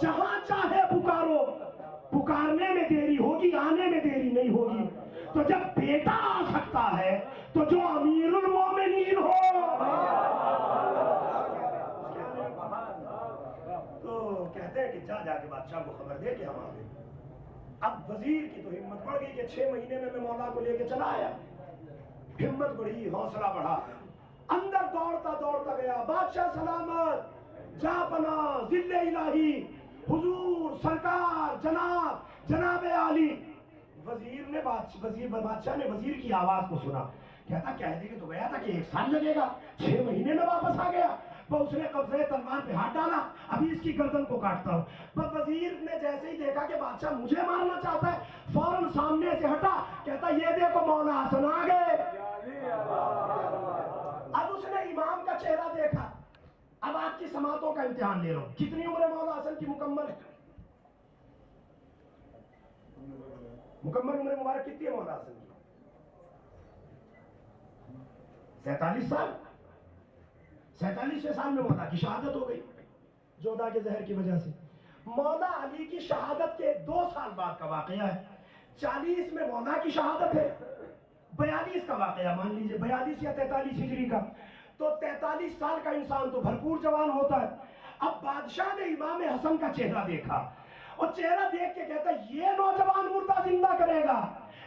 [SPEAKER 3] جہاں چاہے پکارو، پکارنے میں دیری ہوگی، آنے میں دیری نہیں ہوگی. تو جب بیٹا آ سکتا ہے تو جو امیر المومنین ہو. تو کہتے ہیں کہ جا کے بادشاہ کو خبر دے کہ ہم آ گئے. اب وزیر کی تو ہمت بڑھ گئی کہ 6 مہینے میں مولا کو لے کے چلا آیا. ہمت بڑھی، حوصلہ بڑھا، اندر دوڑتا گیا. بادشاہ سلامت، جا پناہ، ذل الہی، حضور سرکار، جناب عالی. بادشاہ نے وزیر کی آواز کو سنا. کہتا کہہ دے کہ تو گیا تھا کہ 1 سال لگے گا، 6 مہینے میں واپس آ گیا. وہ اس نے قبضے تلوار پہ ہاتھ ڈالا، ابھی اس کی گردن کو کاٹتا ہوں. وزیر نے جیسے ہی دیکھا کہ بادشاہ مجھے مارنا چاہتا ہے، فوراً سامنے سے ہٹا. کہتا یہ دیکھو مولا حسن آ گئے. اب اس نے امام کا چہرہ دیکھا. اب آپ کی سماعتوں کا امتحان لے رہا ہوں. کتنی عمر مولا حسن کی مکمل ہے؟ مکمل عمر مبارک کتنی ہے مولا حسن کی؟ 47 سال. 47ویں سال میں مولا کی شہادت ہو گئی جودا کے زہر کی وجہ سے. مولا علی کی شہادت کے 2 سال بعد کا واقعہ ہے. 40 میں مولا کی شہادت ہے، 42 کا واقعہ مان لیجئے، 42 یا 43 ہجری کا. تو 43 سال کا انسان تو بھرپور جوان ہوتا ہے. اب بادشاہ نے امام حسن کا چہرہ دیکھا اور چہرہ دیکھ کے کہتا یہ نوجوان مردہ زندہ کرے گا.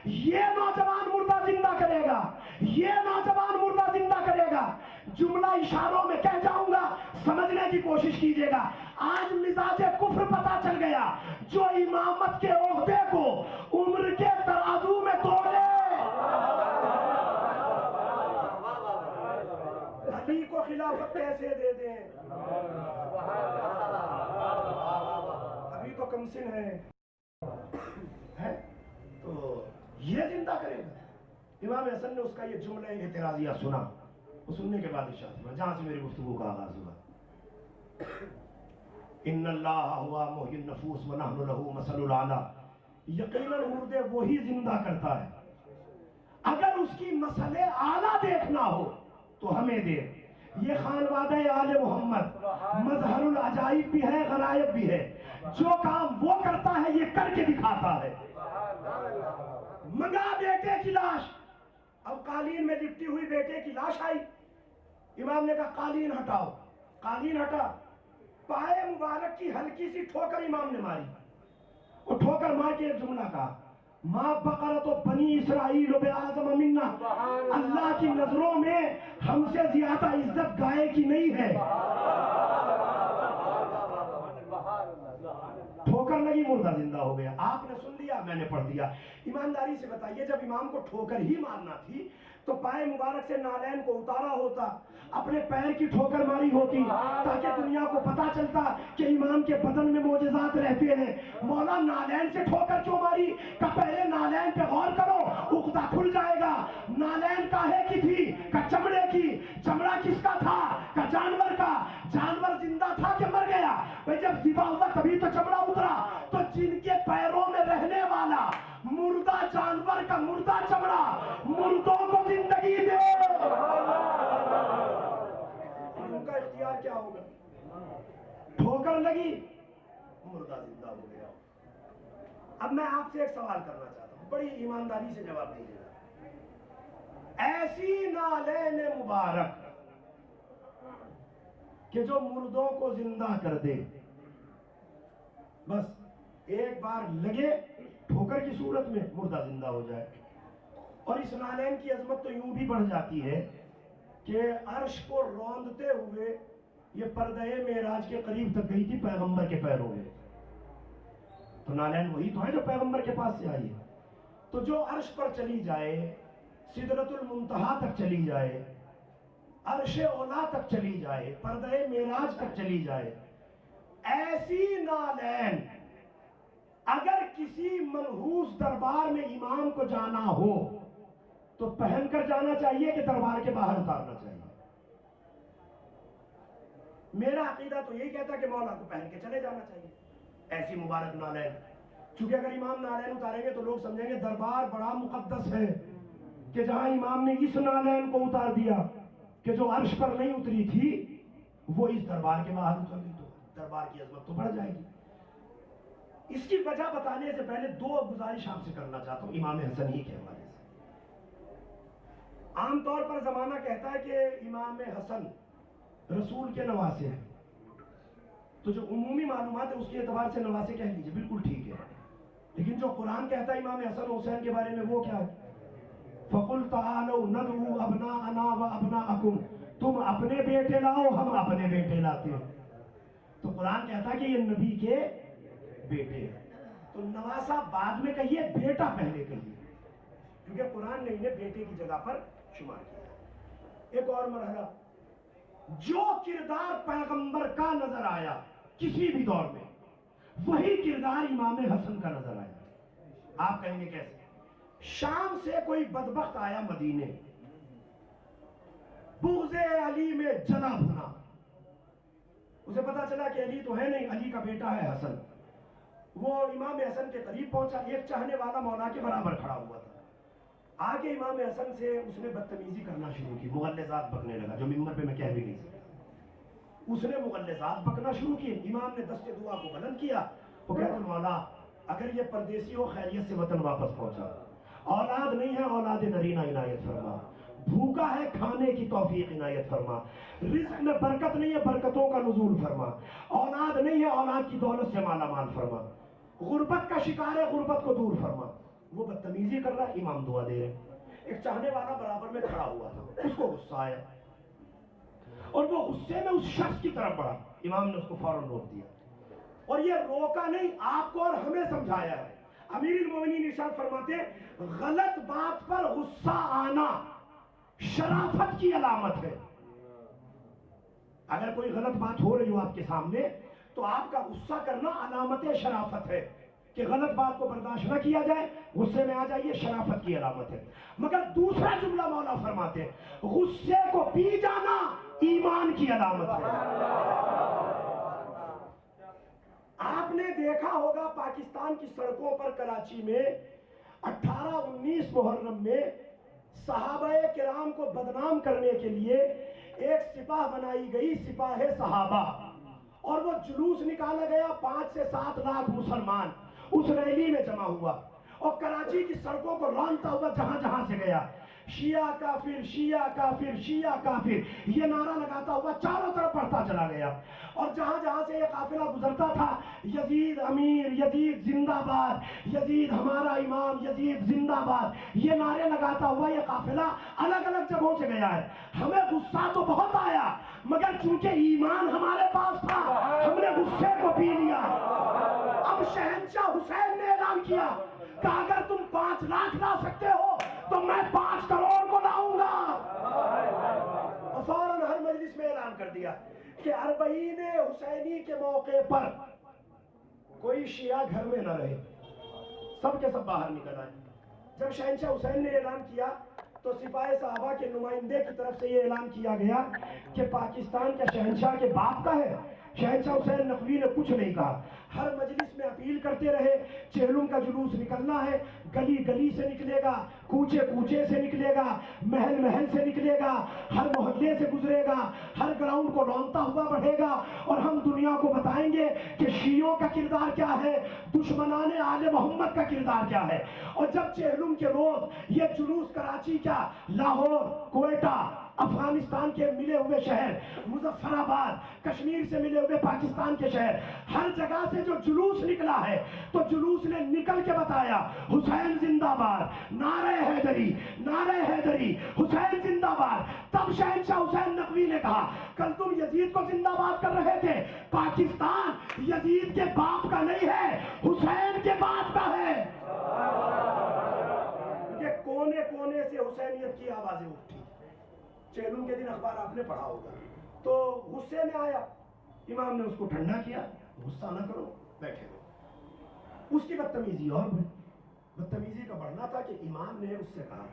[SPEAKER 3] یہ نوجوان مردہ زندہ کرے گا، یہ نوجوان مردہ زندہ کرے گا. جملہ اشاروں میں کہہ جاؤں گا، سمجھنے کی کوشش کیجیے گا. آج مزاج کفر پتا چل گیا، جو امامت کے عہدے کو عمر کے ترازو میں توڑے. علی کو خلافت کیسے دے دیں؟ ابھی تو کمسن ہے تو یہ زندہ کرے گا. امام حسن نے اس کا یہ جملہ اعتراضیہ سنا، وہ سننے کے بعد ارشاد ہوا جہاں سے میری گفتگو کا آغاز ہوا. ان اللہ ہوا محی النفوس ونحن له مثل الاعلی. یقیناً مردے وہی زندہ کرتا ہے. اگر اس کی مثل اعلیٰ دیکھنا ہو تو ہمیں دے. یہ خانوادہ آل محمد مظہر العجائب بھی ہے، غرائب بھی ہے. جو کام وہ کرتا ہے یہ کر کے دکھاتا ہے. منگا بیٹے کی لاش، اب قالین میں لپٹی ہوئی بیٹے کی لاش آئی. امام نے کہا قالین ہٹاؤ. قالین ہٹا، پائے مبارک کی ہلکی سی ٹھوکر امام نے ماری. وہ ٹھوکر مار کے ایک جملہ کہا، ما بقرت بنی اسرائیل بعظم منا. اللہ کی نظروں میں ہم سے زیادہ عزت گائے کی نہیں ہے. ٹھوکر لگی، مردہ زندہ ہو گیا. آپ نے سن لیا، میں نے پڑھ دیا. ایمانداری سے بتائیے، جب امام کو ٹھوکر ہی مارنا تھی تو پائے مبارک سے نالین کو اتارا ہوتا، اپنے پیر کی ٹھوکر ماری ہوتی تاکہ دنیا کو پتا چلتا کہ امام کے بدن میں معجزات رہتے ہیں. مولا نالین سے ٹھوکر کیوں ماری؟ کہ پہلے نالین پہ غور کرو، عقدہ کھل جائے گا. نالین کاہے کی تھی؟ کہ چمڑے کی. چمڑا کس کا تھا؟ کہ جانور کا. جانور زندہ تھا کہ مر گیا؟ بھئی جب ذبح ہوا تبھی تو چمڑا اترا. تو جن کے پیروں میں رہنے والا مردہ جانور کا مردہ چمڑا مردوں کو زندگی دے. ان کا اختیار کیا ہوگا؟ ٹھوکر لگی، مردہ زندہ ہو گیا. اب میں آپ سے ایک سوال کرنا چاہتا ہوں، بڑی ایمانداری سے جواب دیجیے گا. ایسی نالین مبارک کہ جو مردوں کو زندہ کر دے، بس ایک بار لگے ٹھوکر کی صورت میں مردہ زندہ ہو جائے. اور اس نالین کی عظمت تو یوں بھی بڑھ جاتی ہے کہ عرش کو روندتے ہوئے یہ پردہ معراج کے قریب تک گئی تھی پیغمبر کے پیروں میں. تو نالین وہی تو ہے جو پیغمبر کے پاس سے آئی ہے. تو جو عرش پر چلی جائے، سدرۃ المنتہا تک چلی جائے، عرش اولا تک چلی جائے، پردہ معراج تک چلی جائے، ایسی نالین اگر کسی منحوس دربار میں امام کو جانا ہو تو پہن کر جانا چاہیے کہ دربار کے باہر اتارنا چاہیے؟ میرا عقیدہ تو یہی کہتا کہ مولا کو پہن کے چلے جانا چاہیے ایسی مبارک نالین. چونکہ اگر امام نالین اتاریں گے تو لوگ سمجھیں گے دربار بڑا مقدس ہے کہ جہاں امام نے اس نالین کو اتار دیا کہ جو عرش پر نہیں اتری تھی وہ اس دربار کے باہر اتر گئی، تو دربار کی عظمت تو بڑھ جائے گی. اس کی وجہ بتانے سے پہلے دو گزارش آپ سے کرنا چاہتا ہوں امام حسن ہی کے حوالے سے. عام طور پر زمانہ کہتا ہے کہ امام حسن رسول کے نواسے ہیں، تو جو عمومی معلومات ہے اس کے اعتبار سے نواسے کہہ لیجیے، بالکل ٹھیک ہے. لیکن جو قرآن کہتا ہے امام حسن حسین کے بارے میں وہ کیا ہے؟ فَقُلْ تَعَالَوْا نَدْعُو أَبْنَاءَنَا وَأَبْنَاءَكُمْ. تم اپنے بیٹے لاؤ، ہم اپنے بیٹے لاتے ہیں. تو قرآن کہتا ہے کہ یہ نبی کے بیٹے ہیں. تو نواسا بعد میں کہیے، بیٹا پہلے کہیے، کیونکہ قرآن نے انہیں بیٹے کی جگہ پر شمار کیا. ایک اور مرحلہ، جو کردار پیغمبر کا نظر آیا کسی بھی دور میں وہی کردار امام حسن کا نظر آیا. آپ کہیں گے کیسے؟ شام سے کوئی بدبخت آیا مدینے، بغض علی میں جلا بھنا. اسے پتا چلا کہ علی تو ہے نہیں، علی کا بیٹا ہے حسن. وہ امام حسن کے قریب پہنچا، ایک چاہنے والا مولا کے برابر کھڑا ہوا تھا. آگے امام حسن سے اس نے بدتمیزی کرنا شروع کی، مغلظات بکنے لگا جو ممبر پہ میں کہہ بھی نہیں سکتا. اس نے مغلظات بکنا شروع کی. امام نے دست دعا کو بلند کیا. وہ کہتے مولا اگر یہ پردیسی ہو خیریت سے وطن واپس پہنچا، اولاد نہیں ہے اولاد نرینہ عنایت فرما، بھوکا ہے کھانے کی توفیق عنایت فرما، رزق میں برکت نہیں ہے برکتوں کا نزول فرما، اولاد نہیں ہے اولاد کی دولت سے مالا مال فرما، غربت کا شکار ہے غربت کو دور فرما. وہ بدتمیزی کر رہا ہے، امام دعا دے رہے ہیں۔ ایک چاہنے والا برابر میں کھڑا ہوا تھا، اس کو غصہ آیا اور وہ غصے میں اس شخص کی طرف بڑھا، امام نے اس کو فوراً روک دیا، اور یہ روکا نہیں، آپ کو اور ہمیں سمجھایا ہے۔ امیر المومنین ارشاد فرماتے ہیں غلط بات پر غصہ آنا شرافت کی علامت ہے۔ اگر کوئی غلط بات ہو رہی ہو آپ کے سامنے تو آپ کا غصہ کرنا علامت شرافت ہے، کہ غلط بات کو برداشت نہ کیا جائے، غصے میں آ جائیے، شرافت کی علامت ہے۔ مگر دوسرا جملہ مولا فرماتے ہیں غصے کو پی جانا ایمان کی علامت ہے۔ آپ نے دیکھا ہوگا پاکستان کی سڑکوں پر کراچی میں 18-19 محرم میں صحابہ کرام کو بدنام کرنے کے لیے ایک سپاہ بنائی گئی، سپاہ صحابہ، اور وہ جلوس نکالا گیا، 5 سے 7 لاکھ مسلمان اس ریلی میں جمع ہوا، اور کراچی کی سڑکوں کو رونتا ہوا جہاں جہاں سے گیا، شیعہ کافر، شیعہ کافر، شیعہ کافر، یہ نعرہ لگاتا ہوا چاروں طرف بڑھتا چلا گیا، اور جہاں جہاں سے یہ قافلہ گزرتا تھا یزید امیر، یزید زندہ باد، یزید ہمارا امام، یزید زندہ باد، یہ نعرے لگاتا ہوا یہ قافلہ الگ الگ جگہوں سے گیا ہے۔ ہمیں غصہ تو بہت آیا، مگر چونکہ ایمان ہمارے پاس تھا ہم نے غصے کو پی لیا۔ اب شہنشاہ حسین نے اعلان کیا کہ اگر تم 5 لاکھ لا سکتے ہو تو میں 5 کروڑ کو لاؤں گا، اور فوراً ہر مجلس میں اعلان کر دیا کہ 40 حسینی کے موقع پر کوئی شیعہ گھر میں نہ رہے، سب کے سب باہر نکل آئے۔ جب شہنشاہ حسین نے اعلان کیا تو سپاہ صحابہ کے نمائندے کی طرف سے یہ اعلان کیا گیا کہ پاکستان کا شہنشاہ کے باپ کا ہے۔ شہنشاہ حسین نقوی نے کچھ نہیں کہا، ہر مجلس میں اپیل کرتے رہے چہلم کا جلوس نکلنا ہے، گلی گلی سے نکلے گا، کوچے کوچے سے نکلے گا، محل محل سے نکلے گا، ہر محلے سے گزرے گا، ہر گراؤنڈ کو رونتا ہوا بڑھے گا، اور ہم دنیا کو بتائیں گے کہ شیعوں کا کردار کیا ہے، دشمنان آل محمد کا کردار کیا ہے۔ اور جب چہلم کے روز یہ جلوس کراچی کا، لاہور، کوئٹہ، افغانستان کے ملے ہوئے شہر، مظفر آباد، کشمیر سے ملے ہوئے پاکستان کے شہر، ہر جگہ سے جو جلوس نکلا ہے تو جلوس نے نکل کے بتایا حسین زندہ باد، نعرہ حیدری، نعرہ حیدری، حسین زندہ باد۔ تب شہنشاہ حسین نقوی نے کہا کل تم یزید کو زندہ باد کر رہے تھے، پاکستان یزید کے باپ کا نہیں ہے، حسین کے باپ کا ہے۔ یہ کونے کونے سے حسینیت کی آوازیں اٹھی۔ چہلم کے دن اخبار آپ نے پڑھا ہوگا، تو غصے میں آیا، امام نے اس کو ٹھنڈا کیا، غصہ نہ کرو، بیٹھے رہو۔ اس کی بدتمیزی اور بڑھی، بدتمیزی کا بڑھنا تھا کہ امام نے اس سے کہا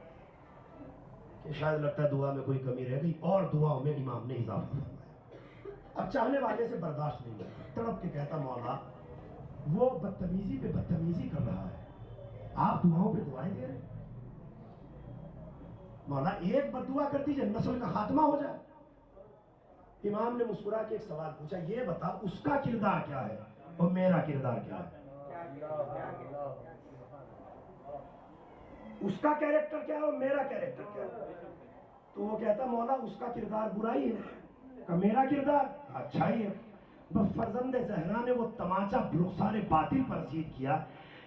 [SPEAKER 3] کہ شاید لگتا ہے دعا میں کوئی کمی رہ گئی، اور دعاؤں میں امام نے اضافہ فرمایا۔ اب چاہنے والے سے برداشت نہیں ہوتا، تڑپ کے کہتا مولا وہ بدتمیزی پہ بدتمیزی کر رہا ہے، آپ دعاؤں پہ دعائیں دے رہے ہیں، مولا ایک بددعا کر دیجئے نسل کا خاتمہ ہو جائے۔ امام نے مسکرا کے ایک سوال پوچھا، یہ بتا اس کا کردار کیا ہے اور میرا کردار کیا ہے؟ اس کا کیریکٹر کیا ہے اور میرا کیریکٹر کیا ہے؟ تو وہ کہتا مولا اس کا کردار برائی ہے، کہ میرا کردار اچھائی ہے۔ بس فرزند زہرا نے وہ تماچا رخسار باطل پر رسید کیا۔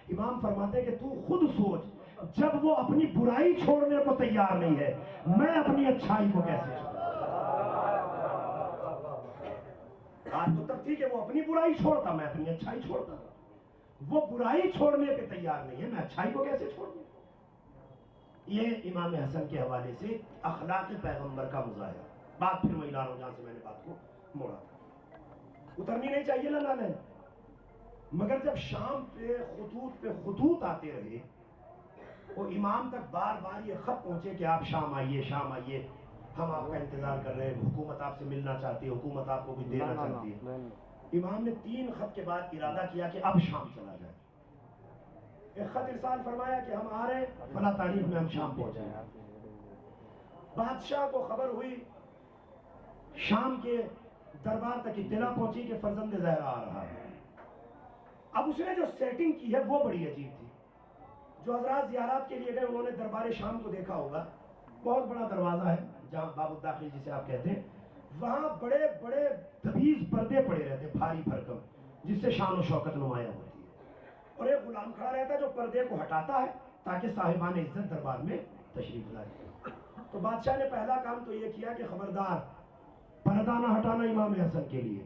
[SPEAKER 3] امام فرماتے ہیں کہ تو خود سوچ، جب وہ اپنی برائی چھوڑنے کو تیار نہیں ہے، میں اپنی اچھائی کو کیسے چھوڑوں؟ آج تو تب تھی کہ وہ اپنی برائی چھوڑتا، میں اپنی اچھائی چھوڑتا، وہ برائی چھوڑنے پہ تیار نہیں ہے، میں اچھائی کو کیسے چھوڑ دوں؟ یہ امام حسن کے حوالے سے اخلاق پیغمبر کا مظاہرہ۔ بات پھر وہی لال جہاں سے میں نے بات کو موڑا تھا، اترنی نہیں چاہیے نا نالے، مگر جب شام پہ خطوط آتے رہے، وہ امام تک بار بار یہ خط پہنچے کہ آپ شام آئیے، شام آئیے، ہم آپ کا انتظار کر رہے ہیں، حکومت آپ سے ملنا چاہتی ہے، حکومت آپ کو کچھ دینا چاہتی ہے۔ امام نے 3 خط کے بعد ارادہ کیا کہ اب شام چلا جائے۔ ایک خط ارسال فرمایا کہ ہم آ رہے ہیں فلاں تاریخ میں، ہم شام پہنچے۔ بادشاہ کو خبر ہوئی، شام کے دربار تک اطلاع پہنچی کہ فرزند زہرا آ رہا ہے۔ اب اس نے جو سیٹنگ کی ہے وہ بڑی عجیب تھی۔ جو حضرات زیارات کے لیے گئے انہوں نے دربار شام کو دیکھا ہوگا، بہت بڑا دروازہ ہے جہاں باب الداخل جسے آپ کہتے ہیں، وہاں بڑے بڑے دبیز پردے پڑے رہتے ہیں، بھاری بھرکم، جس سے شان و شوکت نمایاں ہوتی ہے، اور ایک غلام کھڑا رہتا ہے جو پردے کو ہٹاتا ہے تاکہ صاحبان عزت دربار میں تشریف لائے۔ تو بادشاہ نے پہلا کام تو یہ کیا کہ خبردار پردہ نہ ہٹانا امام حسن کے لیے،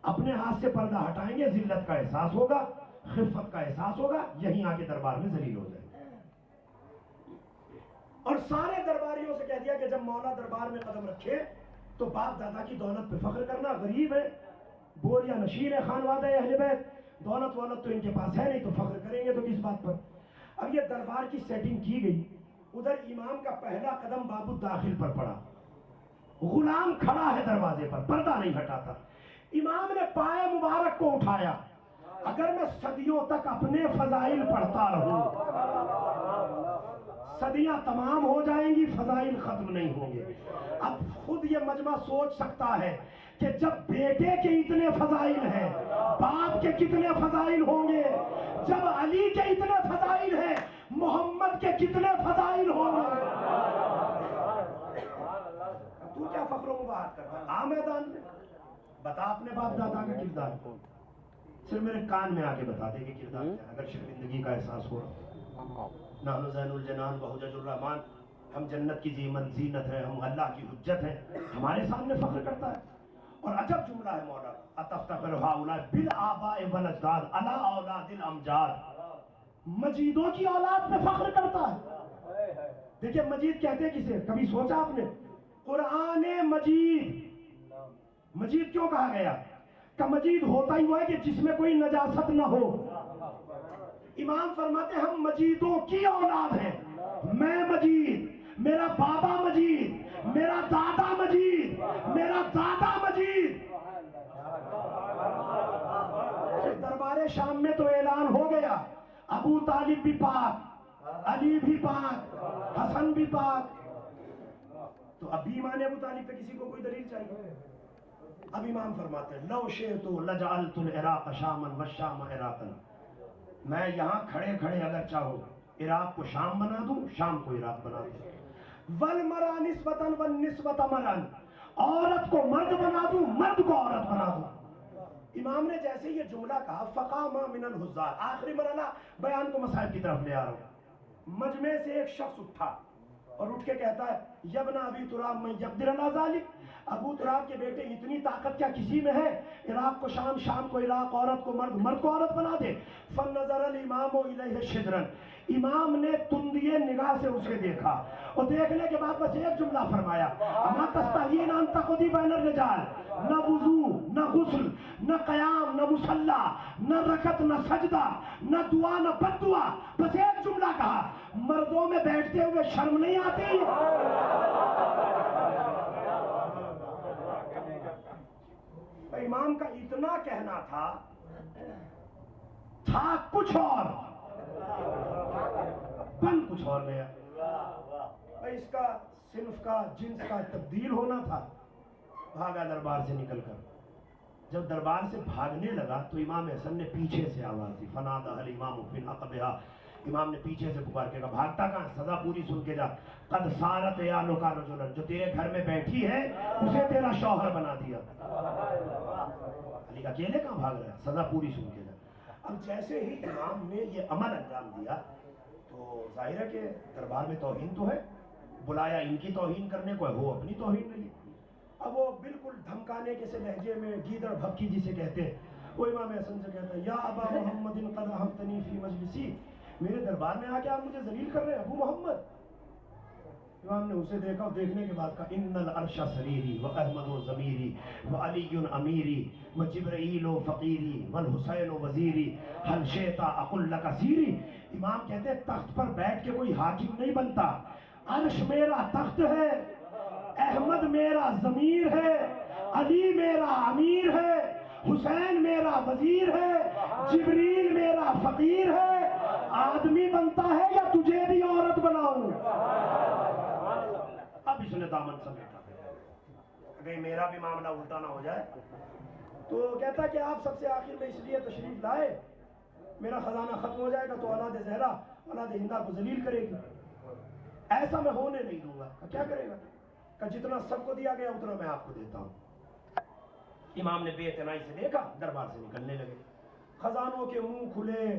[SPEAKER 3] اپنے ہاتھ سے پردہ ہٹائیں گے ذلت کا احساس ہوگا، خفت کا احساس ہوگا، یہیں آ کے دربار میں ذلیل ہو جائیں گے۔ اور سارے درباریوں سے کہہ دیا کہ جب مولا دربار میں قدم رکھے تو باپ دادا کی دولت پہ فخر کرنا، غریب ہے، بور یا نشین ہے خانوادہ اہل بیت، دولت وولت تو ان کے پاس ہے نہیں، تو فخر کریں گے تو کس بات پر۔ اب یہ دربار کی سیٹنگ کی گئی، ادھر امام کا پہلا قدم باب الداخل پر پڑا، غلام کھڑا ہے دروازے پر، پردہ نہیں ہٹاتا۔ امام نے پائے مبارک کو اٹھایا، اگر میں صدیوں تک اپنے فضائل پڑھتا رہوں، صدیاں تمام ہو جائیں گی، فضائل ختم نہیں ہوں گے۔ اب خود یہ مجمع سوچ سکتا ہے کہ جب بیٹے کے اتنے فضائل ہیں، باپ کے کتنے فضائل ہوں گے، جب علی کے اتنے فضائل ہیں، محمد کے کتنے فضائل ہوں گے۔ تو کیا فخر و مباحث کرتا ہے؟ آ میدان میں بتا اپنے باپ دادا کا کردار، صرف میرے کان میں آگے بتا دے کہ کردار کیا ہے، اگر شرمندگی کا احساس ہو رہا۔ نحن زین الجنان و حجج الرحمان، ہم جنت کی زینت ہے، ہم اللہ کی حجت ہیں، ہمارے سامنے فخر کرتا ہے۔ اور عجب جملہ ہے مولا، اتفتخر ہؤلاء بالآباء والاجداد علی اولاد الامجاد، مجیدوں کی اولاد پہ فخر کرتا ہے۔ دیکھیں مجید کہتے کسے، کبھی سوچا آپ نے؟ قرآن مجید، مجید کیوں کہا گیا؟ کہ مجید ہوتا ہی وہ ہے کہ جس میں کوئی نجاست نہ ہو۔ امام فرماتے ہیں ہم مجیدوں کی اولاد ہیں، میں مجید، میرا بابا مجید، میرا دادا مجید، میرا دادا مجید۔ دربار شام میں تو اعلان ہو گیا، ابو طالب بھی پاک، علی بھی پاک، حسن بھی پاک۔ تو اب بھی ایمان ابو طالب پہ کسی کو کوئی دلیل چاہیے؟ اب امام فرماتے ہیں لو شئت لجعلت العراق شاما والشام عراقا، میں یہاں کھڑے کھڑے اگر چاہوں عراق کو شام بنا دوں، شام کو عراق بنا دوں، والمرأ نسبتا والنسبۃ مرأ، عورت کو مرد بنا دوں، مرد کو عورت بنا دوں۔ امام نے جیسے یہ جملہ کہا فقام من الحضار، آخری مرحلہ بیان کو مسائل کی طرف لے آ رہا ہوں، مجمع سے ایک شخص اٹھا اور اٹھ کے کہتا ہے یبن ابی تراب من یقدر علی ذلک، ابو تراب کے بیٹے اتنی طاقت کیا کسی میں ہے؟ عراق کو شام، شام کو عراق، عورت کو مرد، مرد کو عورت بنا دے۔ فنظر الامام الیہ شدرا، امام نے تندیے نگاہ سے اسے دیکھا، اور دیکھنے کے بعد بس ایک جملہ فرمایا اما تستحیین ان تقضی بین الرجال، نہ وضو، نہ غسل، نہ قیام، نہ مصلی، نہ رکعت، نہ سجدہ، نہ دعا، نہ بد دعا، بس ایک جملہ کہا مردوں میں بیٹھتے ہوئے شرم نہیں آتی؟ امام کا اتنا کہنا تھا کچھ اور، بن کچھ اور گیا۔ اس کا صنف کا جنس کا تبدیل ہونا تھا، بھاگا دربار سے نکل کر۔ جب دربار سے بھاگنے لگا تو امام حسن نے پیچھے سے آواز دی، فنادى الامام من عقبها، امام نے پیچھے سے پکار کے کہا بھاگتا کہاں، سزا پوری سن کے جا، قد صارت عیالک رجلا، جو تیرے گھر میں بیٹھی ہے اسے تیرا شوہر بنا دیا۔ علی اکیلے کہاں بھاگ رہا ہے، سزا پوری سن کے جا۔ اب جیسے ہی امام نے یہ عمل انجام دیا تو ظاہر ہے کہ دربار میں توہین تو ہے، بلایا ان کی توہین کرنے کو ہے، وہ اپنی توہین نہیں۔ اب وہ بالکل دھمکانے کے سے لہجے میں گیدڑ بھبکی جسے کہتے ہیں، وہ امام حسن سے کہتا ہے یا ابا محمد قد احمتنی فی مجلسی، میرے دربار میں آ کے آپ مجھے ذلیل کر رہے ہیں ابو محمد۔ امام نے اسے دیکھا اور دیکھنے کے بعد کہا ان العرش سریری و احمد و ضمیری و علی امیری و جبرائیل و فقیری والحسین و وزیری حل شئت اقل لک سیری۔ امام کہتے ہیں تخت پر بیٹھ کے کوئی حاکم نہیں بنتا، عرش میرا تخت ہے، احمد میرا ضمیر ہے، علی میرا امیر ہے، حسین میرا وزیر ہے، جبریل میرا فقیر ہے۔ آدمی بنتا ہے یا تجھے بھی عورت بناؤں؟ اب اس نے دامن سمیٹا، اگر میرا بھی معاملہ الٹا نہ ہو جائے۔ تو کہتا ہے کہ آپ سب سے آخر میں اس لیے تشریف لائے، میرا خزانہ ختم ہو جائے گا تو اولاد زہرا اولاد ہندا کو ذلیل کرے گی، ایسا میں ہونے نہیں دوں گا۔ کیا کرے گا؟ کہ جتنا سب کو دیا گیا اتنا میں آپ کو دیتا ہوں۔ امام نے بے اعتنائی سے دیکھا، دربار سے نکلنے لگے، خزانوں کے منہ کھلے،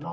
[SPEAKER 3] 9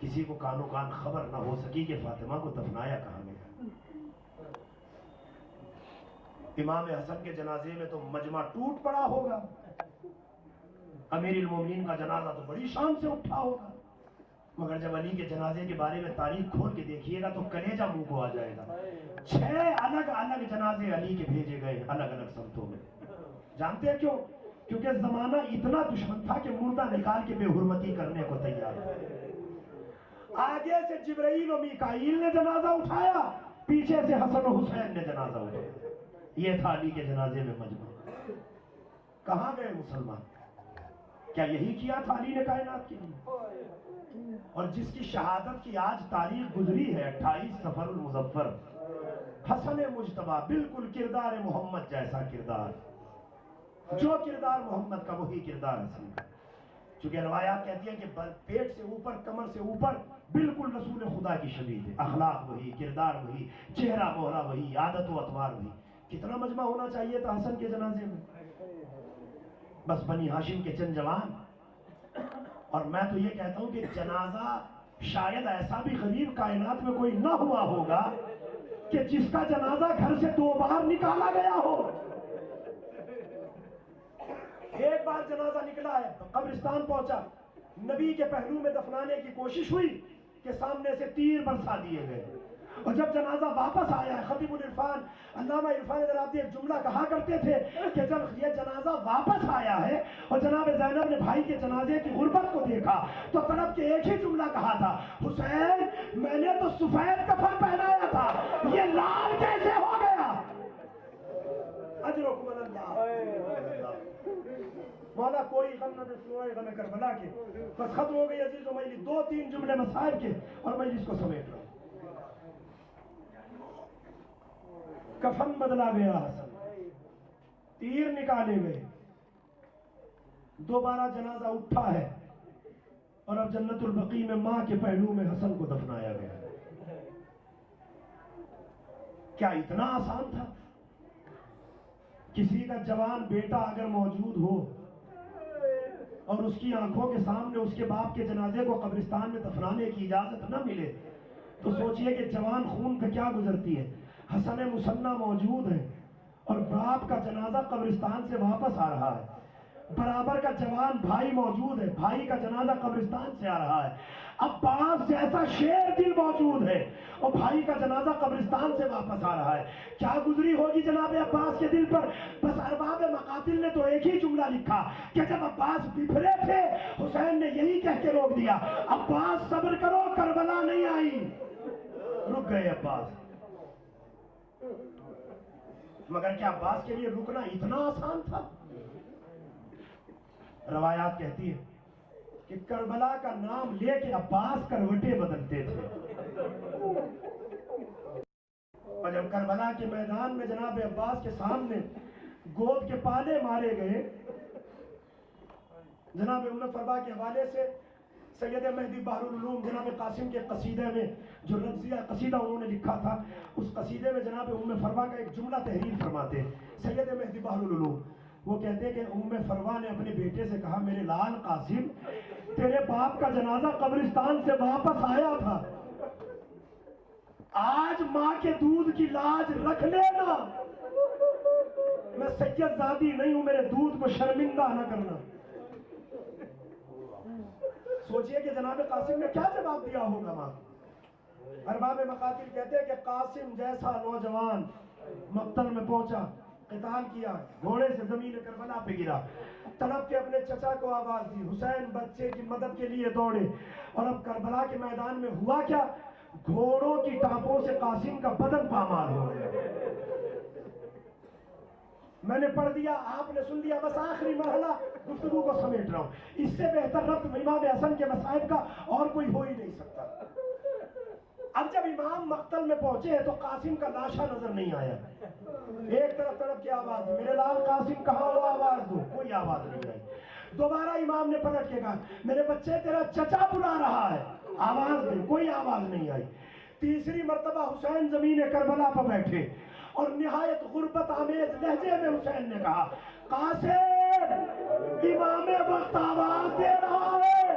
[SPEAKER 2] کسی کو کانو کان خبر نہ ہو سکی کہ فاطمہ کو دفنایا کہاں گیا۔ امام حسن کے جنازے میں تو مجمع ٹوٹ پڑا ہوگا، امیر المومنین کا جنازہ تو بڑی شان سے اٹھا ہوگا، مگر جب علی کے جنازے کے بارے میں تاریخ کھول کے دیکھیے گا تو کلیجہ منہ کو آ جائے گا۔ 6 الگ الگ جنازے علی کے بھیجے گئے الگ الگ سمتوں میں۔ جانتے ہیں کیوں؟ کیونکہ زمانہ اتنا دشمن تھا کہ مردہ نکال کے بے حرمتی کرنے کو تیار ہے۔ آگے سے جبرائیل و میکائیل نے جنازہ اٹھایا، پیچھے سے حسن و حسین نے جنازہ اٹھایا۔ یہ تھا علی کے جنازے میں مجمع۔ کہاں گئے مسلمان؟ کیا یہی کیا تھا علی نے کائنات کے لیے؟ اور جس کی شہادت کی آج تاریخ گزری ہے 28 صفر المظفر، حسن مجتبیٰ، بالکل کردار محمد جیسا کردار، جو کردار محمد کا وہی کردار حسن کا۔ چونکہ روایات کہتی ہیں کہ پیٹ سے اوپر، کمر سے اوپر بالکل رسول خدا کی شبیہ ہے، اخلاق وہی، کردار وہی، چہرہ مہرہ وہی، عادت و اطوار وہی۔ کتنا مجمع ہونا چاہیے تھا حسن کے جنازے میں؟ بس بنی ہاشم کے چند جوان۔ اور میں تو یہ کہتا ہوں کہ جنازہ شاید ایسا بھی غریب کائنات میں کوئی نہ ہوا ہوگا کہ جس کا جنازہ گھر سے 2 بار نکالا گیا ہو۔ ایک بار جنازہ نکلا ہے، قبرستان پہنچا، نبی کے پہلو میں دفنانے کی کوشش ہوئی کہ سامنے سے تیر برسا دیے گئے، اور جب جنازہ واپس آیا ہے، خطیب العرفان علامہ عرفان حضرات ایک جملہ کہا کرتے تھے کہ جب یہ جنازہ واپس آیا ہے اور جناب زینب نے بھائی کے جنازے کی غربت کو دیکھا تو طرف کے ایک ہی جملہ کہا تھا، حسین میں نے تو سفید کفن پہنایا تھا، یہ لال کیسے ہو گیا؟ اجرکم اللہ۔ مولا کوئی غم نہ دے سوائے غم کربلا کے۔ بس ختم ہو گئی عزیز و مجلس، 2-3 جملے مسائل کے اور مجلس کو سمیٹ رہا ہوں۔ کفن بدلا گیا حسن، تیر نکالے گئے، دوبارہ جنازہ اٹھا ہے، اور اب جنت البقیع میں ماں کے پہلو میں حسن کو دفنایا گیا۔ کیا اتنا آسان تھا؟ کسی کا جوان بیٹا اگر موجود ہو اور اس کی آنکھوں کے سامنے اس کے باپ کے جنازے کو قبرستان میں دفنانے کی اجازت نہ ملے تو سوچئے کہ جوان خون پہ کیا گزرتی ہے۔ حسن مسنہ موجود ہے اور باپ کا جنازہ قبرستان سے واپس آ رہا ہے، برابر کا جوان بھائی موجود ہے، بھائی کا جنازہ قبرستان سے آ رہا ہے، عباس جیسا شیر دل موجود ہے اور بھائی کا جنازہ قبرستان سے واپس آ رہا ہے۔ کیا گزری ہوگی جناب عباس کے دل پر؟ بس ارباب مقاتل نے تو ایک ہی جملہ لکھا کہ جب عباس بفرے تھے حسین نے یہی کہہ کے روک دیا، عباس صبر کرو کربلا نہیں آئی۔ رک گئے عباس۔ مگر کیا عباس کے لیے رکنا اتنا آسان تھا؟ روایات کہتی ہے کہ کربلا کا نام لے کے عباس کروٹیں بدلتے تھے، اور جب کربلا کے میدان میں جناب عباس کے سامنے گود کے پالے مارے گئے، جناب ام فربا کے حوالے سے سید مہدی بحر العلوم جناب قاسم کے قصیدے میں جو رضیہ قصیدہ انہوں نے لکھا تھا، اس قصیدے میں جناب ام فربا کا ایک جملہ تحریر فرماتے ہیں سید مہدی بحر العلوم۔ وہ کہتے ہیں کہ ام فروا نے اپنے بیٹے سے کہا، میرے لال قاسم تیرے باپ کا جنازہ قبرستان سے واپس آیا تھا، آج ماں کے دودھ کی لاج رکھ لینا، میں سید زادی نہیں ہوں، میرے دودھ کو شرمندہ نہ کرنا۔ سوچئے کہ جناب قاسم نے کیا جواب دیا ہوگا ماں۔ ارباب مقاتل کہتے ہیں کہ قاسم جیسا نوجوان مقتل میں پہنچا، قتال کیا، گھوڑے سے زمین کربلا پہ گرا، تڑپ کے اپنے چچا کو آواز دی، حسین بچے کی مدد کے لیے دوڑے، اور اب کربلا کے میدان میں ہوا کیا؟ گھوڑوں کی ٹانپوں سے قاسم کا بدن پامال ہو گیا۔ میں نے پڑھ دیا، آپ نے سن لیا، بس آخری مرحلہ گفتگو کو سمیٹ رہا ہوں۔ اس سے بہتر ربط امام حسن کے مصائب کا اور کوئی ہو ہی نہیں سکتا۔ اب جب امام مقتل میں پہنچے تو قاسم کا لاشا نظر نہیں آیا، ایک طرف طرف کی آواز دی، میرے لال قاسم کہاں ہو، آواز دو، کوئی آواز نہیں آئی۔ دوبارہ امام نے پلٹ کے کہا، میرے بچے تیرا چچا بلا رہا ہے، آواز دے، کوئی آواز نہیں آئی۔ تیسری مرتبہ حسین زمین کربلا پر بیٹھے اور نہایت غربت آمیز لہجے میں حسین نے کہا، قاسم امام وقت آواز دے رہا ہے،